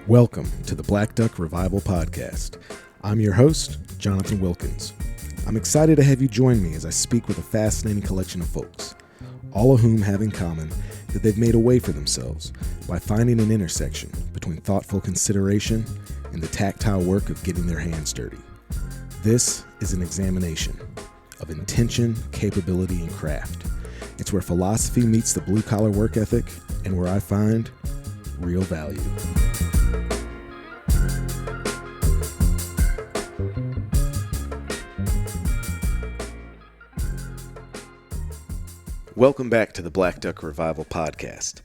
Welcome to the Black Duck Revival Podcast. I'm your host, Jonathan Wilkins. I'm excited to have you join me as I speak with a fascinating collection of folks, all of whom have in common that they've made a way for themselves by finding an intersection between thoughtful consideration and the tactile work of getting their hands dirty. This is an examination of intention, capability, and craft. It's where philosophy meets the blue-collar work ethic and where I find real value. Welcome back to the Black Duck Revival Podcast.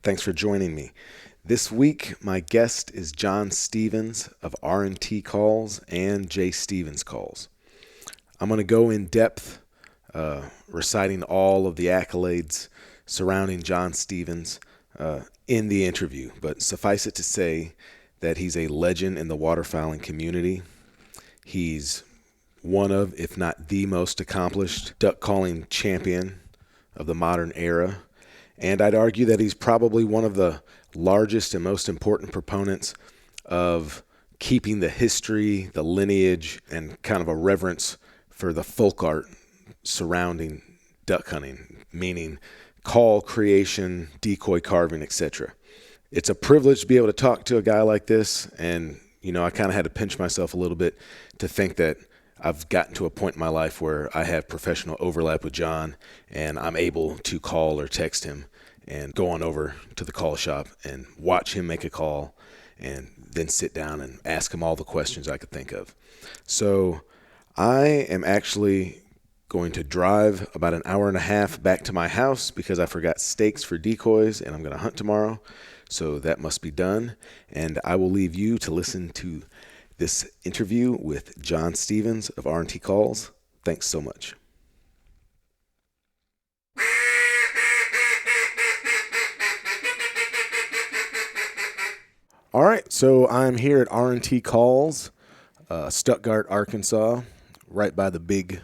Thanks for joining me. This week, my guest is John Stevens of R&T Calls and J. Stevens Calls. I'm going to go in depth, reciting all of the accolades surrounding John Stevens in the interview, but suffice it to say that he's a legend in the waterfowling community. He's one of, if not the most accomplished duck calling champion of the modern era, and I'd argue that he's probably one of the largest and most important proponents of keeping the history, the lineage, and kind of a reverence for the folk art surrounding duck hunting, meaning call creation, decoy carving, etc. It's a privilege to be able to talk to a guy like this, and I kind of had to pinch myself a little bit to think that I've gotten to a point in my life where I have professional overlap with John, and I'm able to call or text him and go on over to the call shop and watch him make a call and then sit down and ask him all the questions I could think of. So I am actually going to drive about an hour and a half back to my house because I forgot stakes for decoys and I'm going to hunt tomorrow. So that must be done. And I will leave you to listen to this interview with John Stevens of R&T Calls. Thanks so much. All right, so I'm here at R&T Calls, Stuggart, Arkansas, right by the big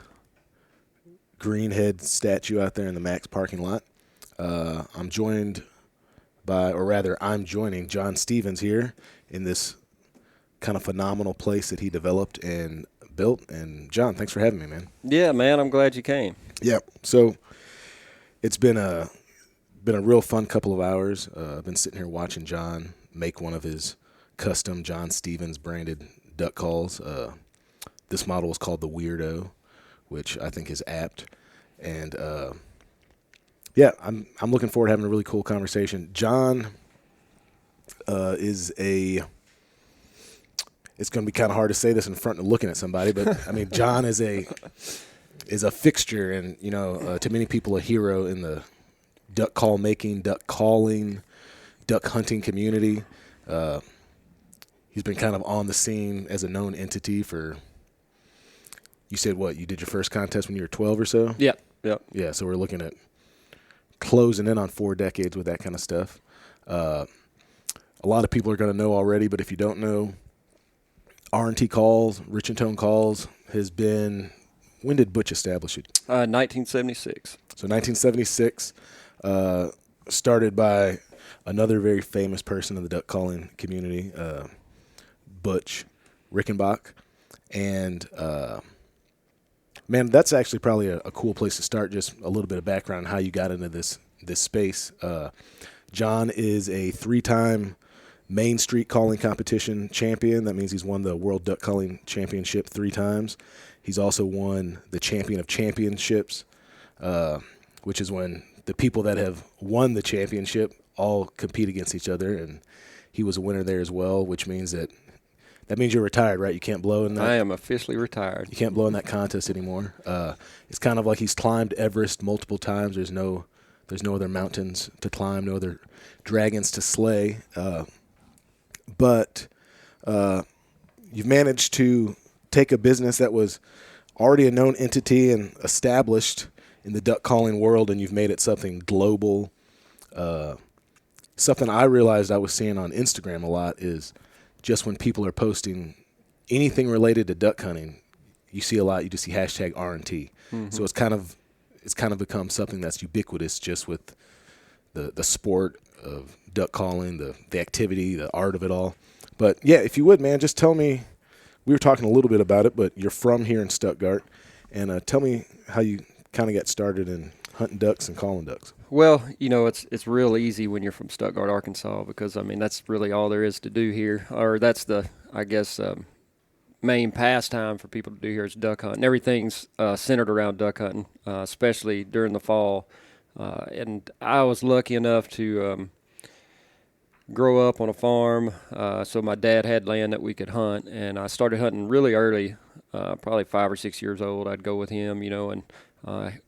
greenhead statue out there in the Max parking lot. I'm joining John Stevens here in this kind of phenomenal place that he developed and built. And John, thanks for having me, man. Yeah, man, I'm glad you came. Yeah, so it's been a real fun couple of hours. I've been sitting here watching John make one of his custom John Stevens branded duck calls. This model is called the Weirdo, which I think is apt. And I'm looking forward to having a really cool conversation. John it's going to be kind of hard to say this in front of looking at somebody, but I mean, John is a fixture and, to many people, a hero in the duck call making, duck calling, duck hunting community. He's been kind of on the scene as a known entity for, you said what, you did your first contest when you were 12 or so? Yep. Yeah, so we're looking at closing in on 4 decades with that kind of stuff. A lot of people are going to know already, but if you don't know, R&T Calls, Rich and Tone Calls has been, when did Butch establish it? 1976. So 1976, started by another very famous person in the duck calling community, Butch Rickenbach. And, man, that's actually probably a cool place to start, just a little bit of background on how you got into this space. John is a 3-time Main Street Calling Competition champion. That means he's won the World Duck Calling Championship 3 times. He's also won the Champion of Championships, which is when the people that have won the championship all compete against each other, and he was a winner there as well, which means that means you're retired, right? You can't blow in that. I am officially retired. You can't blow in that contest anymore. It's kind of like he's climbed Everest multiple times. There's no other mountains to climb, no other dragons to slay. But you've managed to take a business that was already a known entity and established in the duck calling world, and you've made it something global. Something I realized I was seeing on Instagram a lot is just when people are posting anything related to duck hunting, you see a lot. You just see hashtag R&T. Mm-hmm. So it's kind of become something that's ubiquitous just with the sport of duck calling, the activity, the art of it all. But, yeah, if you would, man, just tell me. We were talking a little bit about it, but you're from here in Stuttgart. And tell me how you kind of got started in hunting ducks and calling ducks. Well, it's real easy when you're from Stuttgart, Arkansas, because, I mean, that's really all there is to do here. Or that's the, I guess, main pastime for people to do here is duck hunting. Everything's centered around duck hunting, especially during the fall. And I was lucky enough to grow up on a farm, so my dad had land that we could hunt, and I started hunting really early, probably 5 or 6 years old. I'd go with him, and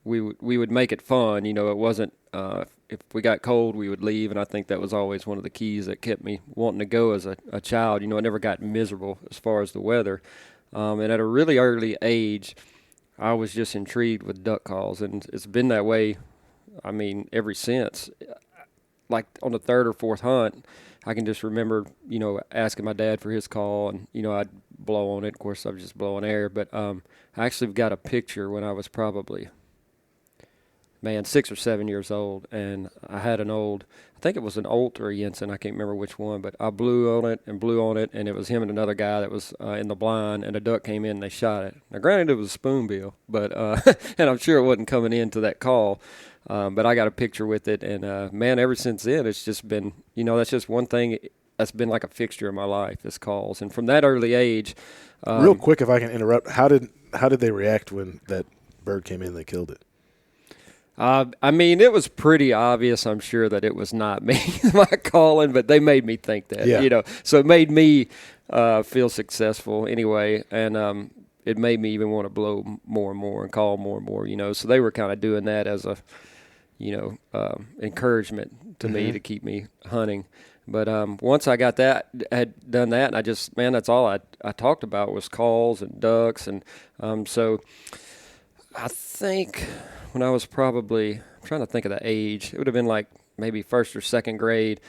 we would make it fun. It wasn't if we got cold, we would leave, and I think that was always one of the keys that kept me wanting to go as a child. I never got miserable as far as the weather, and at a really early age, I was just intrigued with duck calls, and it's been that way, I mean, ever since. Like on the third or fourth hunt, I can just remember, asking my dad for his call, and, I'd blow on it. Of course, I was just blowing air, but I actually got a picture when I was probably, 6 or 7 years old, and I had I think it was an Olt or a Jensen, I can't remember which one, but I blew on it, and it was him and another guy that was in the blind, and a duck came in and they shot it. Now, granted, it was a spoonbill, but and I'm sure it wasn't coming into that call. But I got a picture with it, and, ever since then, it's just been, that's just one thing that's been like a fixture in my life is calls. And from that early age. Real quick, if I can interrupt, how did they react when that bird came in and they killed it? I mean, it was pretty obvious, I'm sure, that it was not me, my calling, but they made me think that, So it made me feel successful anyway, and it made me even want to blow more and more and call more and more, So they were kind of doing that as a encouragement to me to keep me hunting. But once I got had done that, and I just, that's all I talked about was calls and ducks. And so I think when I was probably, I'm trying to think of the age, it would have been like maybe first or second grade,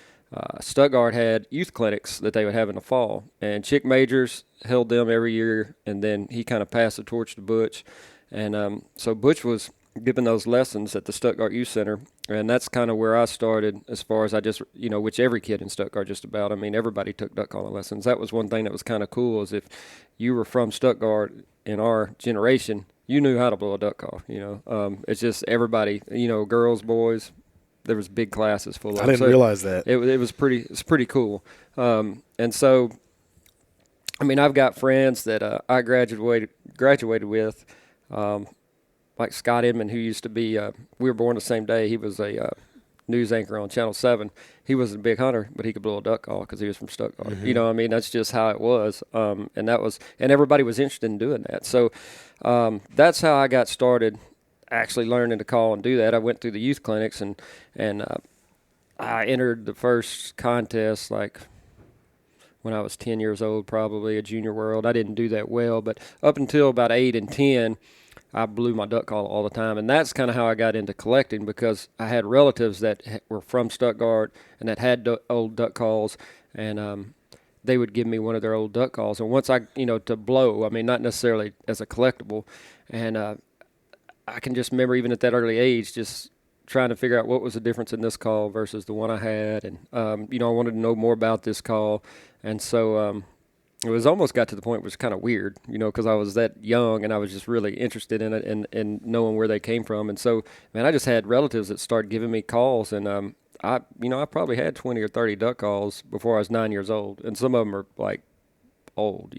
Stuggart had youth clinics that they would have in the fall. And Chick Majors held them every year, and then he kind of passed the torch to Butch. And so Butch was giving those lessons at the Stuttgart Youth Center, and that's kind of where I started as far as I just, which every kid in Stuttgart just about, I mean, everybody took duck calling lessons. That was one thing that was kind of cool, is if you were from Stuttgart in our generation, you knew how to blow a duck call, It's just everybody, girls, boys, there was big classes full of them. I didn't realize that. It was pretty cool. And so, I mean, I've got friends that I graduated with, like Scott Edmond, who used to be, we were born the same day. He was a news anchor on Channel 7. He wasn't a big hunter, but he could blow a duck call because he was from Stuttgart. I mean, that's just how it was. And everybody was interested in doing that. So that's how I got started actually learning to call and do that. I went through the youth clinics, and I entered the first contest like when I was 10 years old, probably a junior world. I didn't do that well, but up until about 8 and 10, I blew my duck call all the time, and that's kind of how I got into collecting, because I had relatives that were from Stuttgart and that had old duck calls, and they would give me one of their old duck calls. And once I, to blow, I mean, not necessarily as a collectible, and I can just remember even at that early age just trying to figure out what was the difference in this call versus the one I had, and I wanted to know more about this call, and so it was almost got to the point where it was kind of weird, because I was that young and I was just really interested in it and knowing where they came from. And so, I just had relatives that started giving me calls, and I probably had 20 or 30 duck calls before I was 9 years old, and some of them are like old,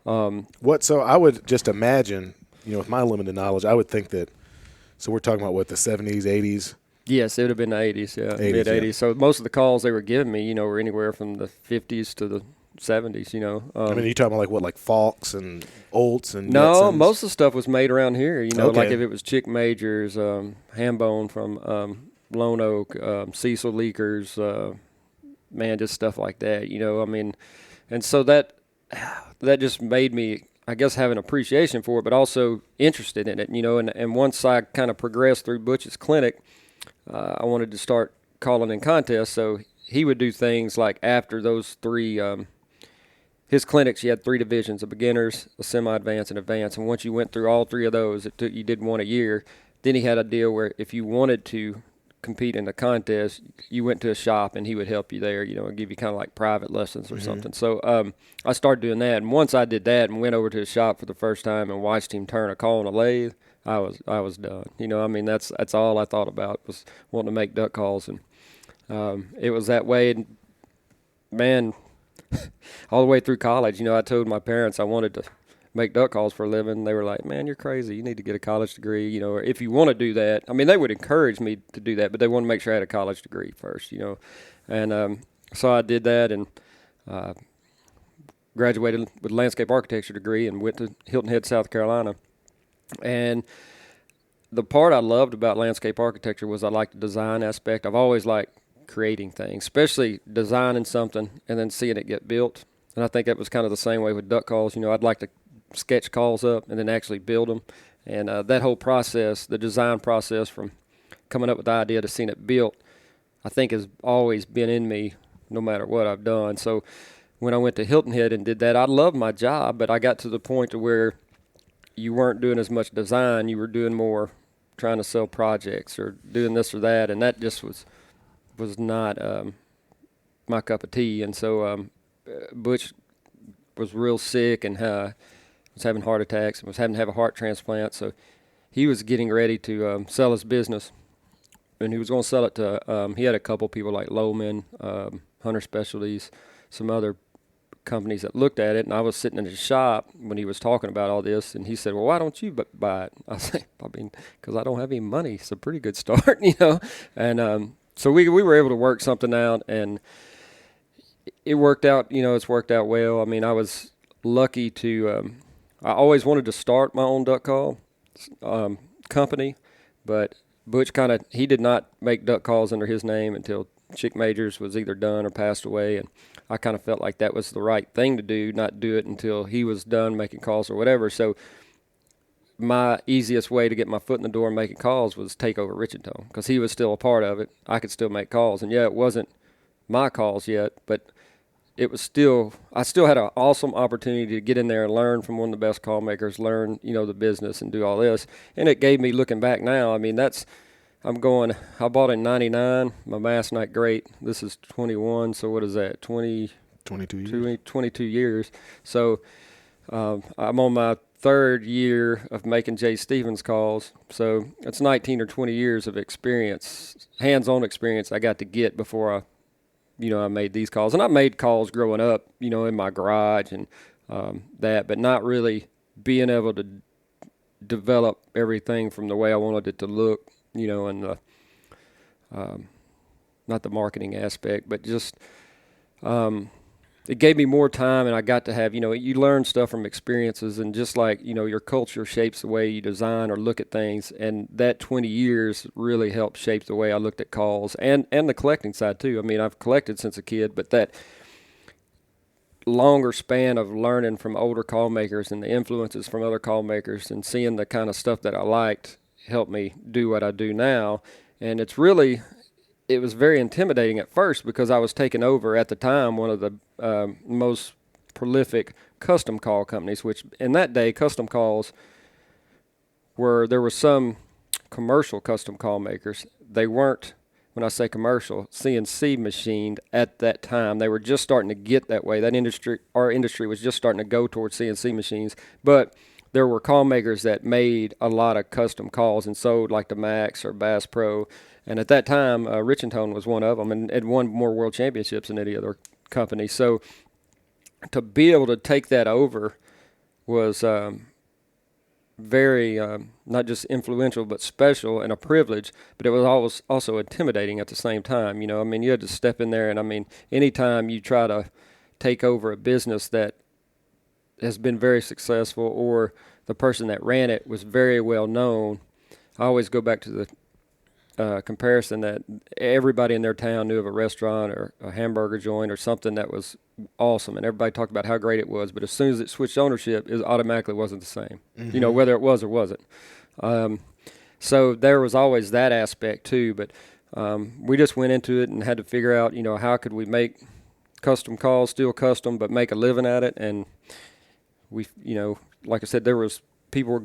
So I would just imagine, with my limited knowledge, I would think that. So we're talking about what, the 70s, 80s. Yes, it would have been the 80s, yeah, 80s, mid-80s. Yeah. So most of the calls they were giving me, were anywhere from the 50s to the 70s, I mean, you talking about like Falks and Olts and No, Jetsons? most of the stuff was made around here, Okay. Like if it was Chick Majors, Hambone from Lone Oak, Cecil Leakers, just stuff like that, I mean, and so that just made me, I guess, have an appreciation for it, but also interested in it, and once I kind of progressed through Butch's clinic, I wanted to start calling in contests. So he would do things like after those three, his clinics, you had 3 divisions: a beginners, a semi-advanced, and advanced. And once you went through all 3 of those, you did one a year. Then he had a deal where if you wanted to compete in the contest, you went to a shop and he would help you there, and give you kind of like private lessons or something. So I started doing that, and once I did that and went over to the shop for the first time and watched him turn a call on a lathe, I was done. That's all I thought about was wanting to make duck calls, and it was that way. And man, all the way through college, I told my parents I wanted to make duck calls for a living. They were like, "Man, you're crazy. You need to get a college degree, or if you want to do that." I mean, they would encourage me to do that, but they wanted to make sure I had a college degree first, And so I did that and graduated with a landscape architecture degree and went to Hilton Head, South Carolina. And the part I loved about landscape architecture was I liked the design aspect. I've always liked creating things, especially designing something and then seeing it get built. And I think that was kind of the same way with duck calls. I'd like to sketch calls up and then actually build them. And that whole process, the design process from coming up with the idea to seeing it built, I think has always been in me no matter what I've done. So when I went to Hilton Head and did that, I loved my job, but I got to the point to where you weren't doing as much design. You were doing more trying to sell projects or doing this or that, and that just was not my cup of tea. And so Butch was real sick and was having heart attacks and was having to have a heart transplant. So he was getting ready to sell his business, and he was going to sell it to, he had a couple people like Lowman, Hunter Specialties, some other companies that looked at it. And I was sitting in his shop when he was talking about all this, and he said, "Well, why don't you buy it?" I said, because I don't have any money. It's a pretty good start, And so we were able to work something out, and it worked out. It's worked out well. I mean, I was lucky to. I always wanted to start my own duck call company, but Butch he did not make duck calls under his name until Chick Majors was either done or passed away, and I kind of felt like that was the right thing to do, not do it until he was done making calls or whatever. So my easiest way to get my foot in the door making calls was take over Richington, because he was still a part of it. I could still make calls, and it wasn't my calls yet, but it was I still had an awesome opportunity to get in there and learn from one of the best call makers, learn, the business and do all this. And it gave me, looking back now, I mean, I bought in 99, my math's not great. This is 21, so what is that, 22 years. 22 years. So I'm on my third year of making Jay Stevens calls. So it's 19 or 20 years of experience, hands-on experience I got to get before I made these calls. And I made calls growing up, in my garage and that, but not really being able to develop everything from the way I wanted it to look, and the, not the marketing aspect, but just it gave me more time, and I got to have, you learn stuff from experiences, and just like, your culture shapes the way you design or look at things, and that 20 years really helped shape the way I looked at calls and the collecting side too. I mean, I've collected since a kid, but that longer span of learning from older call makers and the influences from other call makers and seeing the kind of stuff that I liked helped me do what I do now. And it was very intimidating at first, because I was taking over at the time one of the most prolific custom call companies, which in that day, custom calls there were some commercial custom call makers. They weren't, when I say commercial, CNC machined at that time. They were just starting to get that way. Our industry was just starting to go towards CNC machines, but there were call makers that made a lot of custom calls and sold like the Max or Bass Pro. And at that time, Richington was one of them, and had won more world championships than any other company. So to be able to take that over was very not just influential but special and a privilege, but it was also intimidating at the same time. I mean, you had to step in there, and I mean, anytime you try to take over a business that has been very successful, or the person that ran it was very well known, I always go back to the comparison that everybody in their town knew of a restaurant or a hamburger joint or something that was awesome, and everybody talked about how great it was, but as soon as it switched ownership, it automatically wasn't the same, whether it was or wasn't. So there was always that aspect too, but we just went into it and had to figure out, how could we make custom calls still custom, but make a living at it. And we, like I said, there was people were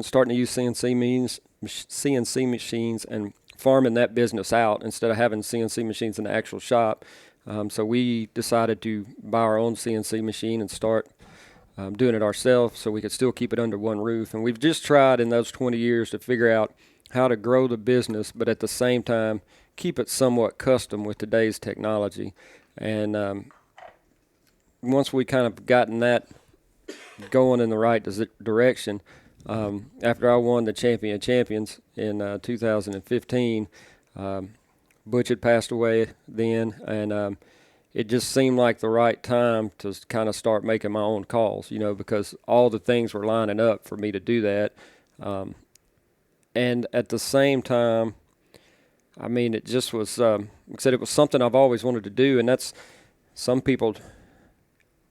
starting to use CNC CNC machines, and farming that business out instead of having CNC machines in the actual shop. So we decided to buy our own CNC machine and start doing it ourselves so we could still keep it under one roof. And we've just tried in those 20 years to figure out how to grow the business, but at the same time, keep it somewhat custom with today's technology. And once we kind of gotten that going in the right direction, after I won the Champion of Champions in 2015, Butch had passed away then, and it just seemed like the right time to kind of start making my own calls, because all the things were lining up for me to do that. And at the same time, I mean, it just was, like I said, it was something I've always wanted to do, and that's, some people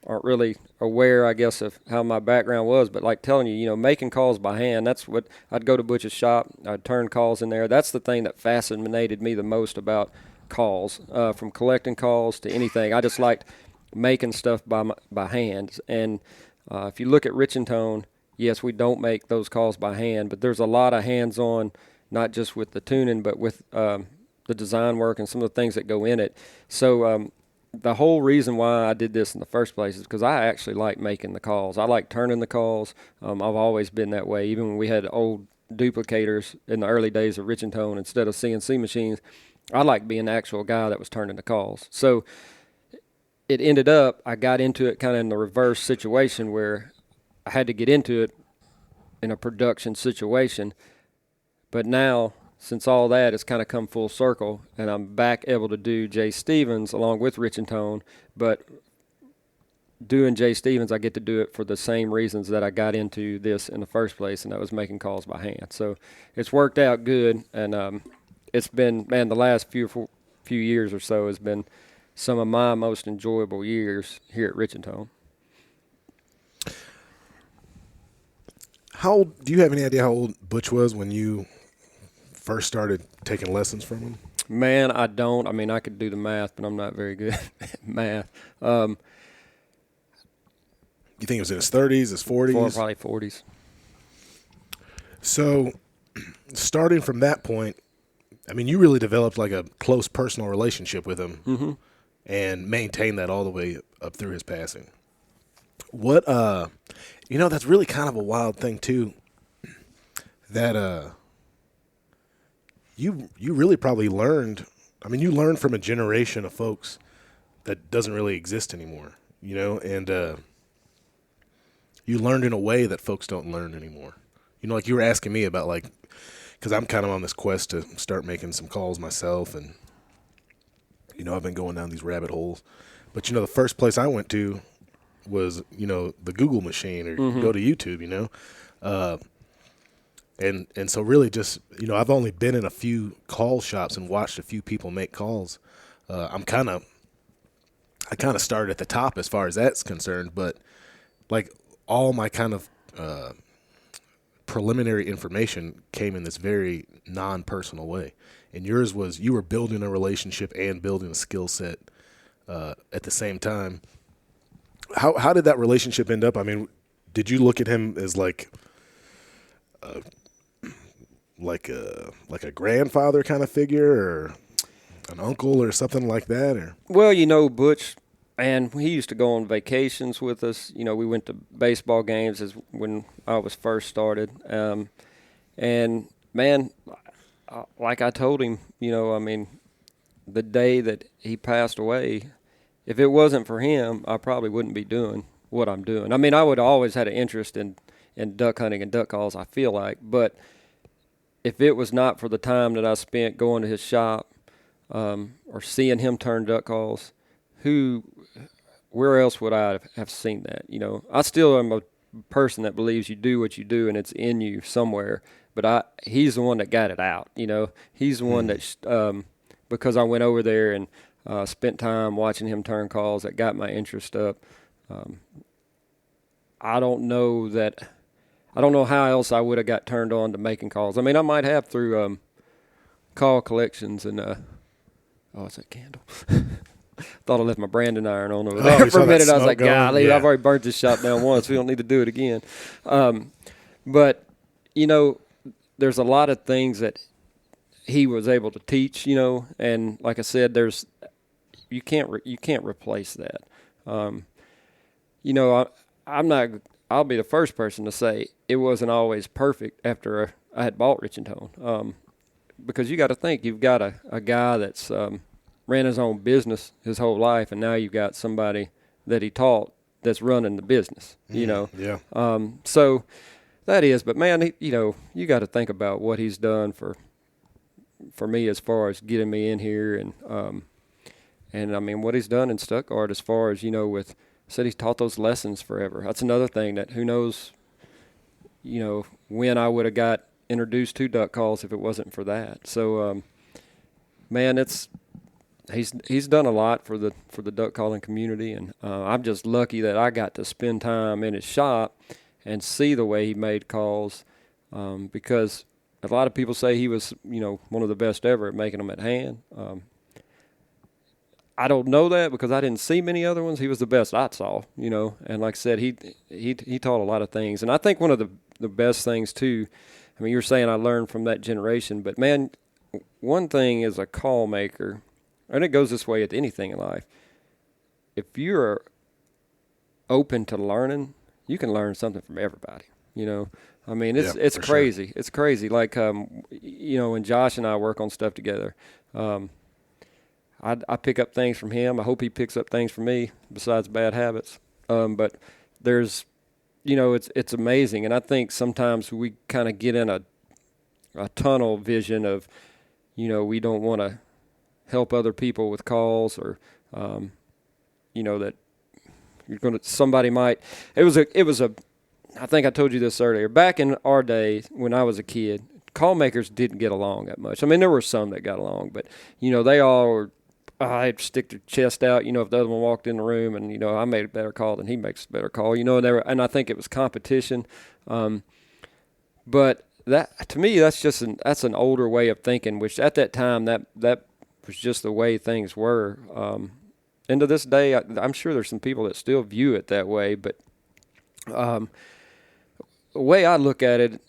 aren't really aware, I guess, of how my background was, but like telling you, making calls by hand, that's what, I'd go to Butch's shop, I'd turn calls in there. That's the thing that fascinated me the most about calls, from collecting calls to anything. I just liked making stuff by hand. And if you look at Rich and Tone, yes, we don't make those calls by hand, but there's a lot of hands-on, not just with the tuning, but with the design work and some of the things that go in it. So the whole reason why I did this in the first place is because I actually like making the calls. I like turning the calls. I've always been that way. Even when we had old duplicators in the early days of Rich and Tone instead of CNC machines, I like being the actual guy that was turning the calls. So it ended up, I got into it kind of in the reverse situation where I had to get into it in a production situation. But now, since all that has kind of come full circle, and I'm back able to do Jay Stevens along with Rich and Tone, but doing Jay Stevens, I get to do it for the same reasons that I got into this in the first place, and that was making calls by hand. So it's worked out good, and it's been, man, the last few years or so has been some of my most enjoyable years here at Rich and Tone. Do you have any idea how old Butch was when you first started taking lessons from him? Man, I don't. I mean, I could do the math, but I'm not very good at math. You think it was in his 30s, his 40s? Probably 40s. So, starting from that point, I mean, you really developed like a close personal relationship with him, and maintained that all the way up through his passing. What, that's really kind of a wild thing too, that you really probably learned. I mean, you learned from a generation of folks that doesn't really exist anymore, and you learned in a way that folks don't learn anymore. Like you were asking me about, like, because I'm kind of on this quest to start making some calls myself, and I've been going down these rabbit holes. But the first place I went to was the Google machine, or go to YouTube, and so really just I've only been in a few call shops and watched a few people make calls. I kind of started at the top as far as that's concerned, but like all my kind of preliminary information came in this very non-personal way, and yours was, you were building a relationship and building a skill set at the same time. How did that relationship end up? I mean, did you look at him as like a grandfather kind of figure, or an uncle, or something like that? Or Well, Butch, and he used to go on vacations with us. We went to baseball games when I was first started. And man, like I told him, I mean, the day that he passed away, if it wasn't for him, I probably wouldn't be doing what I'm doing. I mean, I would have always had an interest in duck hunting and duck calls, I feel like. But if it was not for the time that I spent going to his shop or seeing him turn duck calls, where else would I have seen that? I still am a person that believes you do what you do and it's in you somewhere. But he's the one that got it out. He's the one that, because I went over there and spent time watching him turn calls, that got my interest up. I don't know how else I would have got turned on to making calls. I mean, I might have through call collections and it's that candle. Thought I left my branding iron on over there for a minute. I was like, golly, yeah. I've already burnt this shop down once. We don't need to do it again. But there's a lot of things that he was able to teach, and like I said, you can't replace that. I'm not. I'll be the first person to say it wasn't always perfect after I had bought Rich and Tone, because you got to think you've got a guy that's ran his own business his whole life, and now you've got somebody that he taught that's running the business. Yeah. So that is, but man, you got to think about what he's done for me as far as getting me in here, and I mean what he's done in Stuggart as far as with. Said he's taught those lessons forever. That's another thing that who knows, when I would have got introduced to duck calls if it wasn't for that. So, man, he's done a lot for the duck calling community, and I'm just lucky that I got to spend time in his shop and see the way he made calls, because a lot of people say he was one of the best ever at making them at hand. I don't know that because I didn't see many other ones. He was the best I saw, and like I said, he taught a lot of things. And I think one of the best things too, I mean, you were saying I learned from that generation, but man, one thing as a call maker, and it goes this way at anything in life, if you're open to learning, you can learn something from everybody, I mean, it's crazy. Sure. It's crazy. Like, when Josh and I work on stuff together, I pick up things from him. I hope he picks up things from me besides bad habits. But there's, it's amazing. And I think sometimes we kind of get in a tunnel vision of, we don't want to help other people with calls or, that you're going to, somebody might, it was a, I think I told you this earlier. Back in our day when I was a kid, call makers didn't get along that much. I mean, there were some that got along, but, they all were, I'd stick their chest out, if the other one walked in the room and, I made a better call than he makes a better call, and I think it was competition. But that, to me, that's an older way of thinking, which at that time, that was just the way things were. And to this day, I'm sure there's some people that still view it that way, but the way I look at it,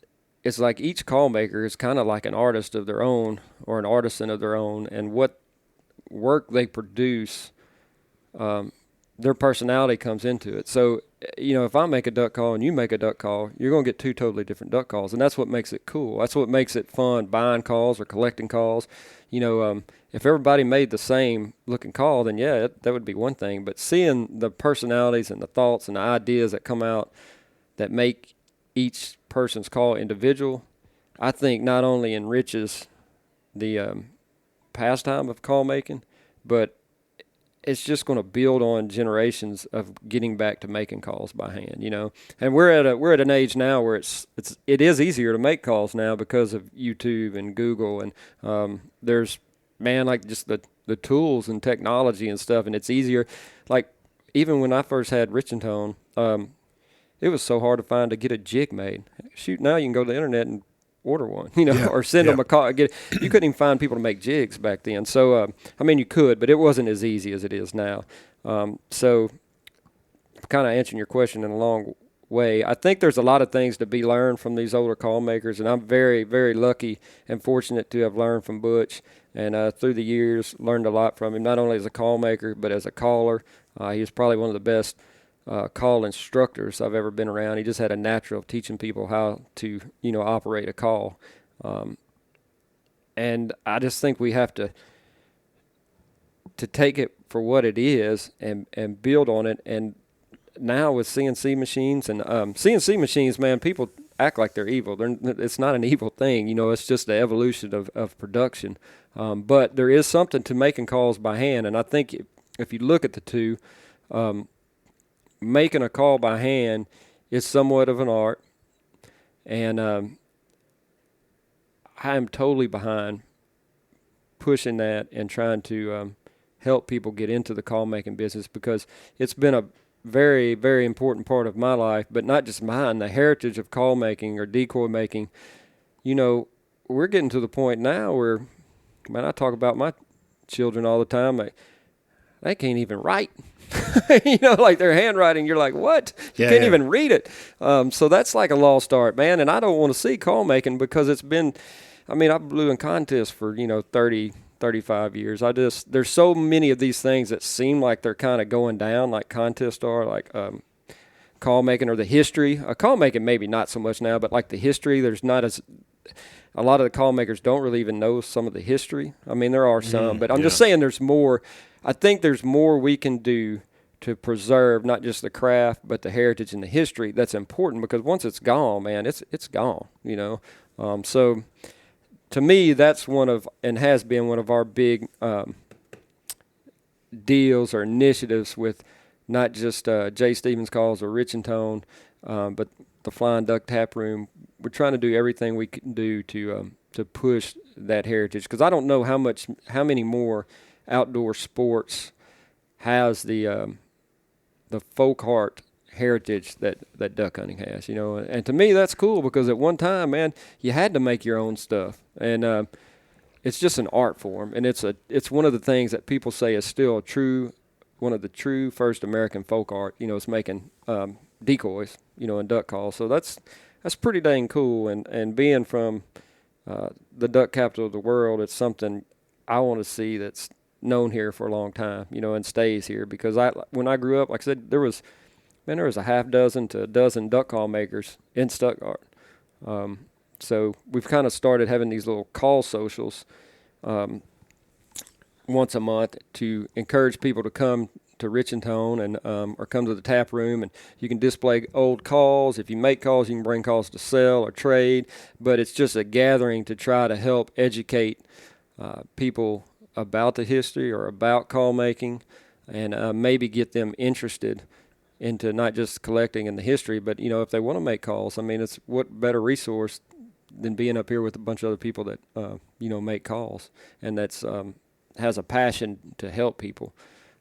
it's like each call maker is kind of like an artist of their own or an artisan of their own, and what work they produce, their personality comes into it. So, if I make a duck call and you make a duck call, you're going to get two totally different duck calls, and that's what makes it cool. That's what makes it fun, buying calls or collecting calls. If everybody made the same looking call, then yeah, that would be one thing. But seeing the personalities and the thoughts and the ideas that come out that make each person's call individual, I think not only enriches the pastime of call making, but it's just going to build on generations of getting back to making calls by hand, And we're at an age now where it is easier to make calls now because of YouTube and Google, and there's like just the tools and technology and stuff, and it's easier. Like even when I first had Rich and Tone, it was so hard to get a jig made. Shoot, now you can go to the internet and order one, or send them a call. You couldn't even find people to make jigs back then. So, you could, but it wasn't as easy as it is now. So kind of answering your question in a long way, I think there's a lot of things to be learned from these older call makers, and I'm very, very lucky and fortunate to have learned from Butch, and through the years learned a lot from him, not only as a call maker, but as a caller. He was probably one of the best call instructors I've ever been around. He just had a natural of teaching people how to, operate a call. And I just think we have to take it for what it is and build on it. And now with CNC machines and CNC machines, man, people act like they're evil. It's not an evil thing. It's just the evolution of production. But there is something to making calls by hand. And I think if you look at the two, making a call by hand is somewhat of an art, and I am totally behind pushing that and trying to help people get into the call making business, because it's been a very, very important part of my life, but not just mine, the heritage of call making or decoy making. We're getting to the point now where, man, I talk about my children all the time. They can't even write. Like their handwriting, you're like, what? You can't even read it. So that's like a lost art, man. And I don't want to see call making, because it's been, I mean, I blew in contests for 30, 35 years. There's so many of these things that seem like they're kind of going down, like contests are, like call making or the history. Call making maybe not so much now, but like the history, there's not as a lot of the call makers don't really even know some of the history. I mean, there are some, but I'm just saying there's more. I think there's more we can do to preserve not just the craft, but the heritage and the history. That's important because once it's gone, man, it's gone, So to me, that's one of, and has been one of our big deals or initiatives with not just Jay Stevens Calls or Rich and Tone, but the Flying Duck Tap Room. We're trying to do everything we can do to push that heritage, because I don't know how many more outdoor sports has the folk art heritage that duck hunting has, and to me that's cool, because at one time, man, you had to make your own stuff, and it's just an art form, and it's one of the things that people say is still one of the true first American folk art. It's making decoys, and duck calls. So that's pretty dang cool, and being from the duck capital of the world, it's something I want to see that's known here for a long time, and stays here, because when I grew up, like I said, there was a half dozen to a dozen duck call makers in Stuttgart. So we've kind of started having these little call socials once a month to encourage people to come to Rich and Tone and or come to the tap room, and you can display old calls. If you make calls, you can bring calls to sell or trade, but it's just a gathering to try to help educate people about the history or about call making, and maybe get them interested into not just collecting in the history, but if they want to make calls. I mean, it's what better resource than being up here with a bunch of other people that make calls, and that's has a passion to help people.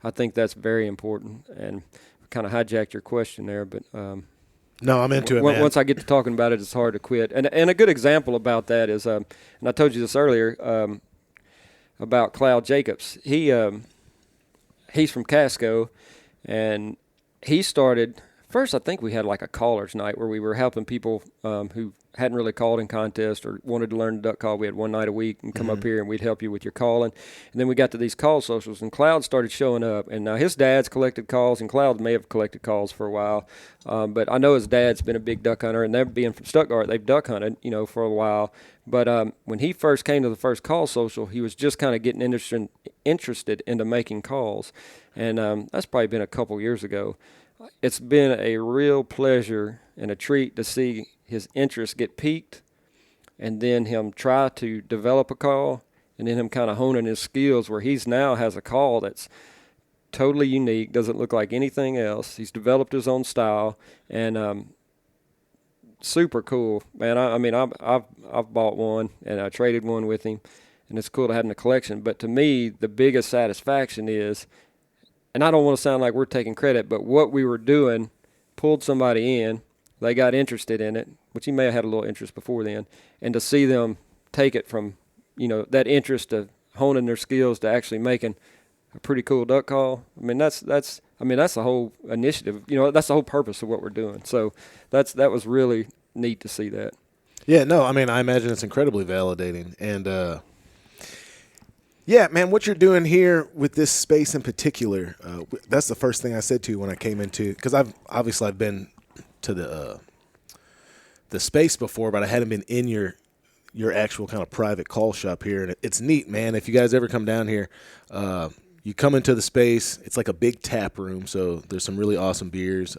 I think that's very important, and kind of hijacked your question there, but no, I'm into it, man. Once I get to talking about it, it's hard to quit. And a good example about that is, and I told you this earlier, about Cloud Jacobs. He's from Casco, and he started first. I think we had like a callers night where we were helping people who hadn't really called in contest or wanted to learn the duck call. We had one night a week and come up here and we'd help you with your calling. And then we got to these call socials, and Cloud started showing up. And now his dad's collected calls, and Cloud may have collected calls for a while. But I know his dad's been a big duck hunter, and they're being from Stuttgart, they've duck hunted, for a while. But when he first came to the first call social, he was just kind of getting interested into making calls. And that's probably been a couple years ago. It's been a real pleasure and a treat to see his interest get piqued, and then him try to develop a call, and then him kind of honing his skills where he's now has a call that's totally unique, doesn't look like anything else. He's developed his own style, and super cool, man. I've bought one, and I traded one with him, and it's cool to have in the collection. But to me, the biggest satisfaction is, and I don't want to sound like we're taking credit, but what we were doing pulled somebody in. They got interested in it, which he may have had a little interest before then, and to see them take it from, that interest to honing their skills to actually making a pretty cool duck call. I mean, that's the whole initiative. That's the whole purpose of what we're doing. So that was really neat to see that. Yeah, no, I mean, I imagine it's incredibly validating, and yeah, man, what you're doing here with this space in particular, that's the first thing I said to you when I came into, because I've been to the space before, but I hadn't been in your actual kind of private call shop here, and it's neat, man. If you guys ever come down here, you come into the space. It's like a big tap room, so there's some really awesome beers.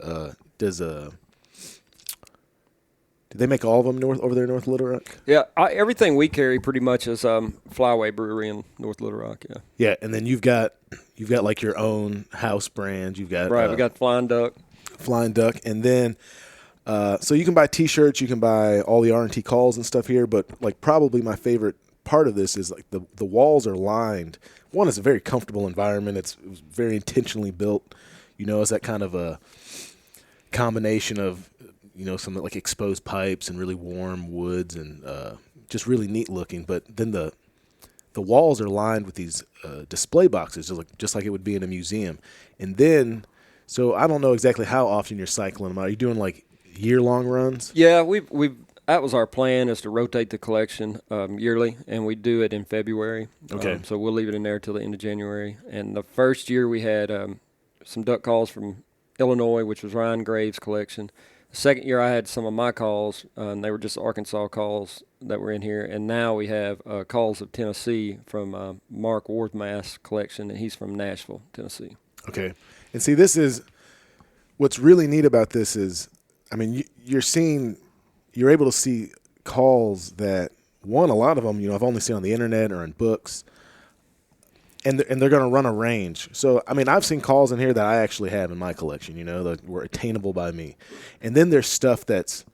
Do they make all of them over there in North Little Rock? Yeah, everything we carry pretty much is Flyway Brewery in North Little Rock. Yeah. Yeah, and then you've got like your own house brand. You've got we got Flying Duck. Flying Duck, and then so you can buy T-shirts, you can buy all the R&T calls and stuff here. But like probably my favorite part of this is like the walls are lined. One, it's a very comfortable environment. It was very intentionally built. It's that kind of a combination of some like exposed pipes and really warm woods and just really neat looking. But then the walls are lined with these display boxes, just like it would be in a museum. And then, so I don't know exactly how often you're cycling them. Are you doing like year-long runs? Yeah, we've that was our plan, is to rotate the collection yearly, and we do it in February. Okay. So we'll leave it in there till the end of January. And the first year we had some duck calls from Illinois, which was Ryan Graves' collection. The second year I had some of my calls, and they were just Arkansas calls that were in here. And now we have calls of Tennessee from Mark Worthmass' collection, and he's from Nashville, Tennessee. Okay. And see, this is what's really neat about this is, I mean, you're able to see calls that, one, a lot of them, I've only seen on the internet or in books, and they're going to run a range. So, I mean, I've seen calls in here that I actually have in my collection, that were attainable by me. And then there's stuff that's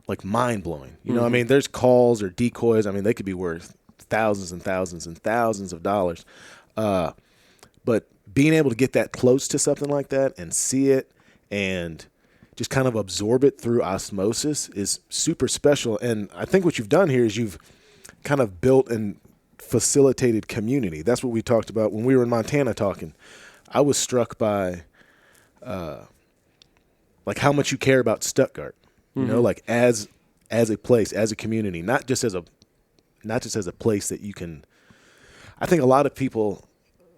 like mind-blowing. I mean, there's calls or decoys. I mean, they could be worth thousands and thousands and thousands of dollars. But being able to get that close to something like that and see it and just kind of absorb it through osmosis is super special. And I think what you've done here is you've kind of built and facilitated community. That's what we talked about when we were in Montana talking. I was struck by like how much you care about Stuttgart, like as a place, as a community, not just as a place that you can. I think a lot of people,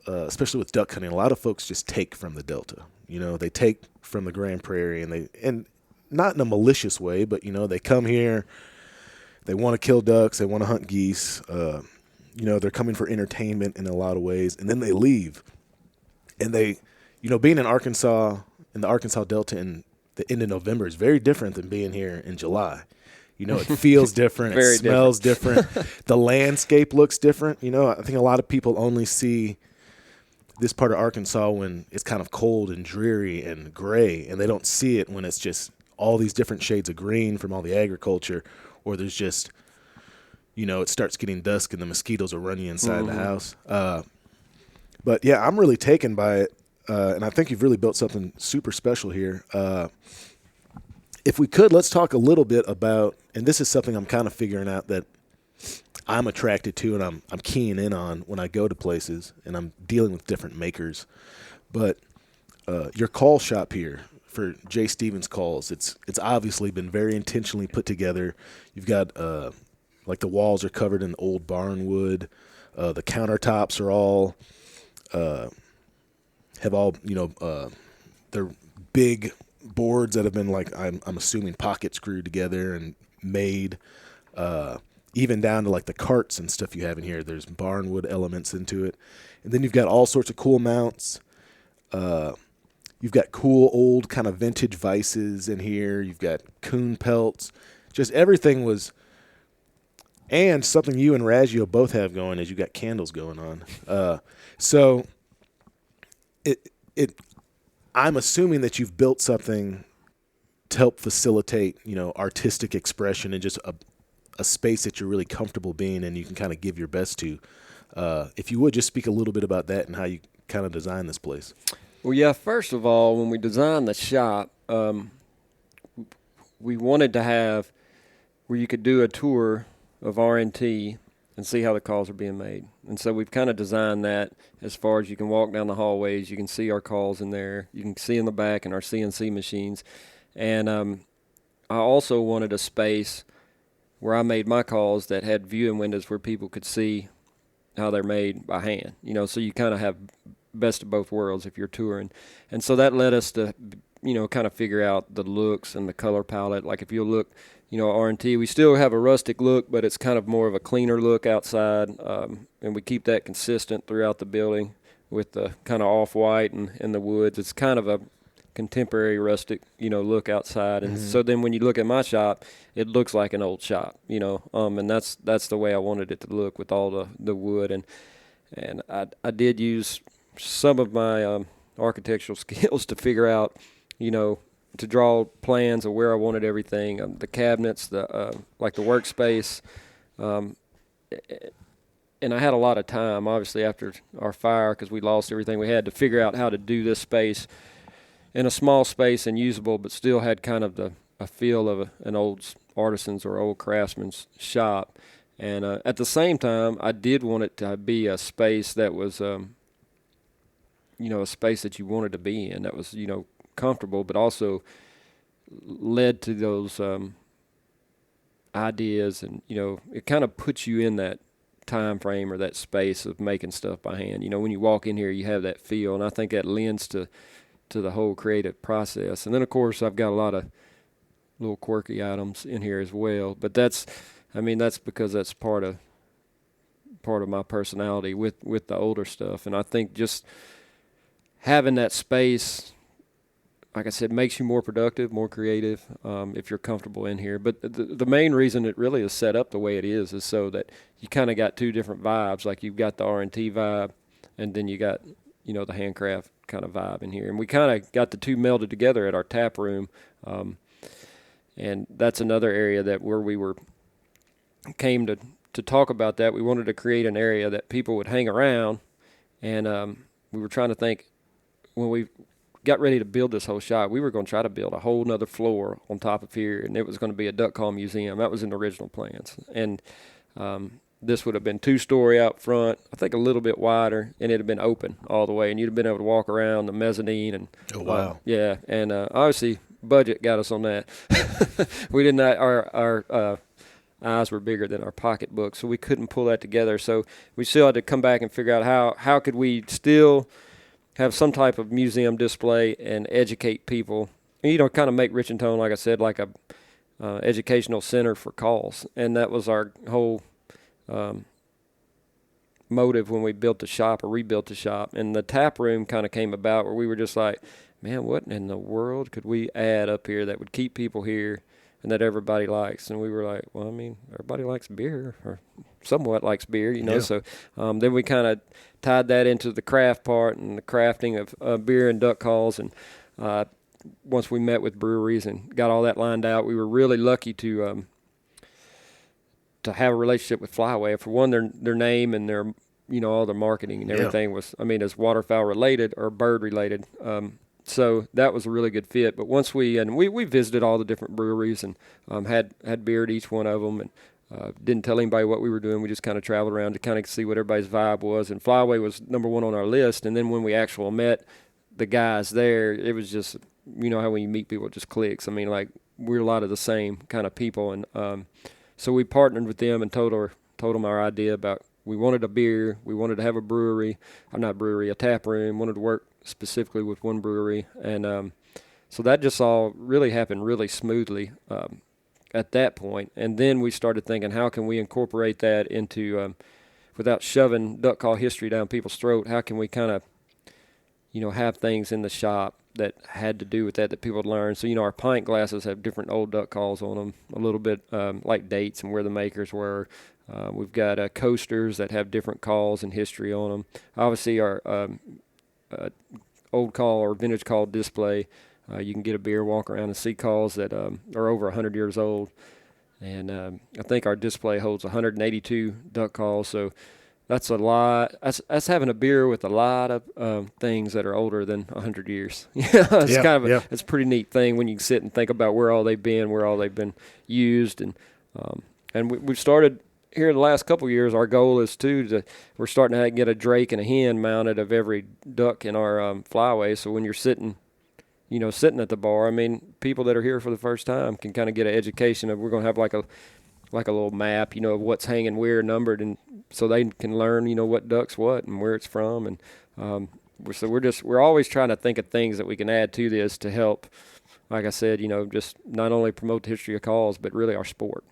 especially with duck hunting, a lot of folks just take from the Delta. They take from the Grand Prairie, and not in a malicious way, but they come here, they want to kill ducks, they want to hunt geese. They're coming for entertainment in a lot of ways, and then they leave. And they, being in Arkansas, in the Arkansas Delta in the end of November is very different than being here in July. It feels different. It smells different. The landscape looks different. I think a lot of people only see this part of Arkansas when it's kind of cold and dreary and gray, and they don't see it when it's just all these different shades of green from all the agriculture, or there's just, it starts getting dusk and the mosquitoes are running inside the house. But yeah, I'm really taken by it. And I think you've really built something super special here. If we could, let's talk a little bit about, and this is something I'm kind of figuring out that I'm attracted to and I'm keying in on when I go to places and I'm dealing with different makers. But your call shop here for Jay Stevens calls, it's obviously been very intentionally put together. You've got like the walls are covered in old barn wood. The countertops are all they're big boards that have been like I'm assuming pocket screwed together and made. Even down to like the carts and stuff you have in here. There's barnwood elements into it. And then you've got all sorts of cool mounts. You've got cool old kind of vintage vices in here. You've got coon pelts. Just everything was, and something you and Raggio both have going is you got candles going on. So I'm assuming that you've built something to help facilitate, artistic expression and just a space that you're really comfortable being in, you can kind of give your best to. If you would just speak a little bit about that and how you kind of design this place. Well, yeah, first of all, when we designed the shop, we wanted to have where you could do a tour of RNT and see how the calls are being made. And so we've kind of designed that as far as you can walk down the hallways, you can see our calls in there, you can see in the back and our CNC machines. And I also wanted a space where I made my calls that had viewing windows where people could see how they're made by hand, so you kind of have best of both worlds if you're touring. And so that led us to, kind of figure out the looks and the color palette. Like if you look, R&T, we still have a rustic look, but it's kind of more of a cleaner look outside. And we keep that consistent throughout the building with the kind of off-white and the woods. It's kind of a contemporary rustic, look outside. And so then when you look at my shop, it looks like an old shop, and that's the way I wanted it to look with all the wood. And I did use some of my architectural skills to figure out, to draw plans of where I wanted everything, the cabinets, like the workspace. And I had a lot of time, obviously, after our fire, because we lost everything. We had to figure out how to do this space in a small space and usable, but still had kind of a feel of an old artisan's or old craftsman's shop. And at the same time, I did want it to be a space that was, a space that you wanted to be in, that was, comfortable, but also led to those ideas, and it kind of puts you in that time frame or that space of making stuff by hand. When you walk in here, you have that feel, and I think that lends to the whole creative process. And then, of course, I've got a lot of little quirky items in here as well. But that's because that's part of my personality with the older stuff. And I think just having that space, like I said, makes you more productive, more creative, if you're comfortable in here. But the main reason it really is set up the way it is so that you kind of got two different vibes. Like you've got the R&T vibe, and then you got, the handcraft kind of vibe in here. And we kind of got the two melded together at our tap room. And that's another area that where we came to talk about that. We wanted to create an area that people would hang around. And we were trying to think, when we got ready to build this whole shop, we were going to try to build a whole nother floor on top of here, and it was going to be a duck call museum. That was in the original plans. And this would have been 2-story out front, I think a little bit wider, and it had been open all the way, and you'd have been able to walk around the mezzanine. And oh, wow. Yeah, and obviously budget got us on that. We did not, our eyes were bigger than our pocketbook, so we couldn't pull that together. So we still had to come back and figure out how could we still have some type of museum display and educate people, and, kind of make Rich-N-Tone, like I said, like a educational center for calls. And that was our whole motive when we built the shop or rebuilt the shop. And the tap room kind of came about where we were just like, man, what in the world could we add up here that would keep people here and that everybody likes? And we were like, well, everybody likes beer, or somewhat likes beer, Yeah. So then we kind of tied that into the craft part and the crafting of beer and duck calls. And once we met with breweries and got all that lined out, we were really lucky to have a relationship with Flyway. For one, their name and their, all their marketing and everything was, is waterfowl related or bird related. So that was a really good fit. But once we visited all the different breweries and had beer at each one of them, and didn't tell anybody what we were doing. We just kind of traveled around to kind of see what everybody's vibe was. And Flyway was number one on our list. And then when we actually met the guys there, it was just, how when you meet people, it just clicks. We're a lot of the same kind of people. And so we partnered with them and told them our idea about, we wanted a beer, we wanted to have a tap room, wanted to work specifically with one brewery. And so that just all really happened really smoothly at that point. And then we started thinking, how can we incorporate that into, without shoving duck call history down people's throat, how can we kind of, have things in the shop that had to do with that people would learn. So, our pint glasses have different old duck calls on them, a little bit like dates and where the makers were. We've got coasters that have different calls and history on them. Obviously, our old call or vintage call display, you can get a beer, walk around and see calls that are over 100 years old. And I think our display holds 182 duck calls. So that's a lot. That's having a beer with a lot of things that are older than 100 years. It's a pretty neat thing when you can sit and think about where all they've been used. And we've started here in the last couple of years. Our goal is we're starting to get a drake and a hen mounted of every duck in our Flyway. So when you're sitting at the bar, people that are here for the first time can kind of get an education of, we're going to have like a little map, of what's hanging where, numbered, and so they can learn, what duck's what and where it's from. And so we're always trying to think of things that we can add to this to help, like I said, just not only promote the history of calls, but really our sport.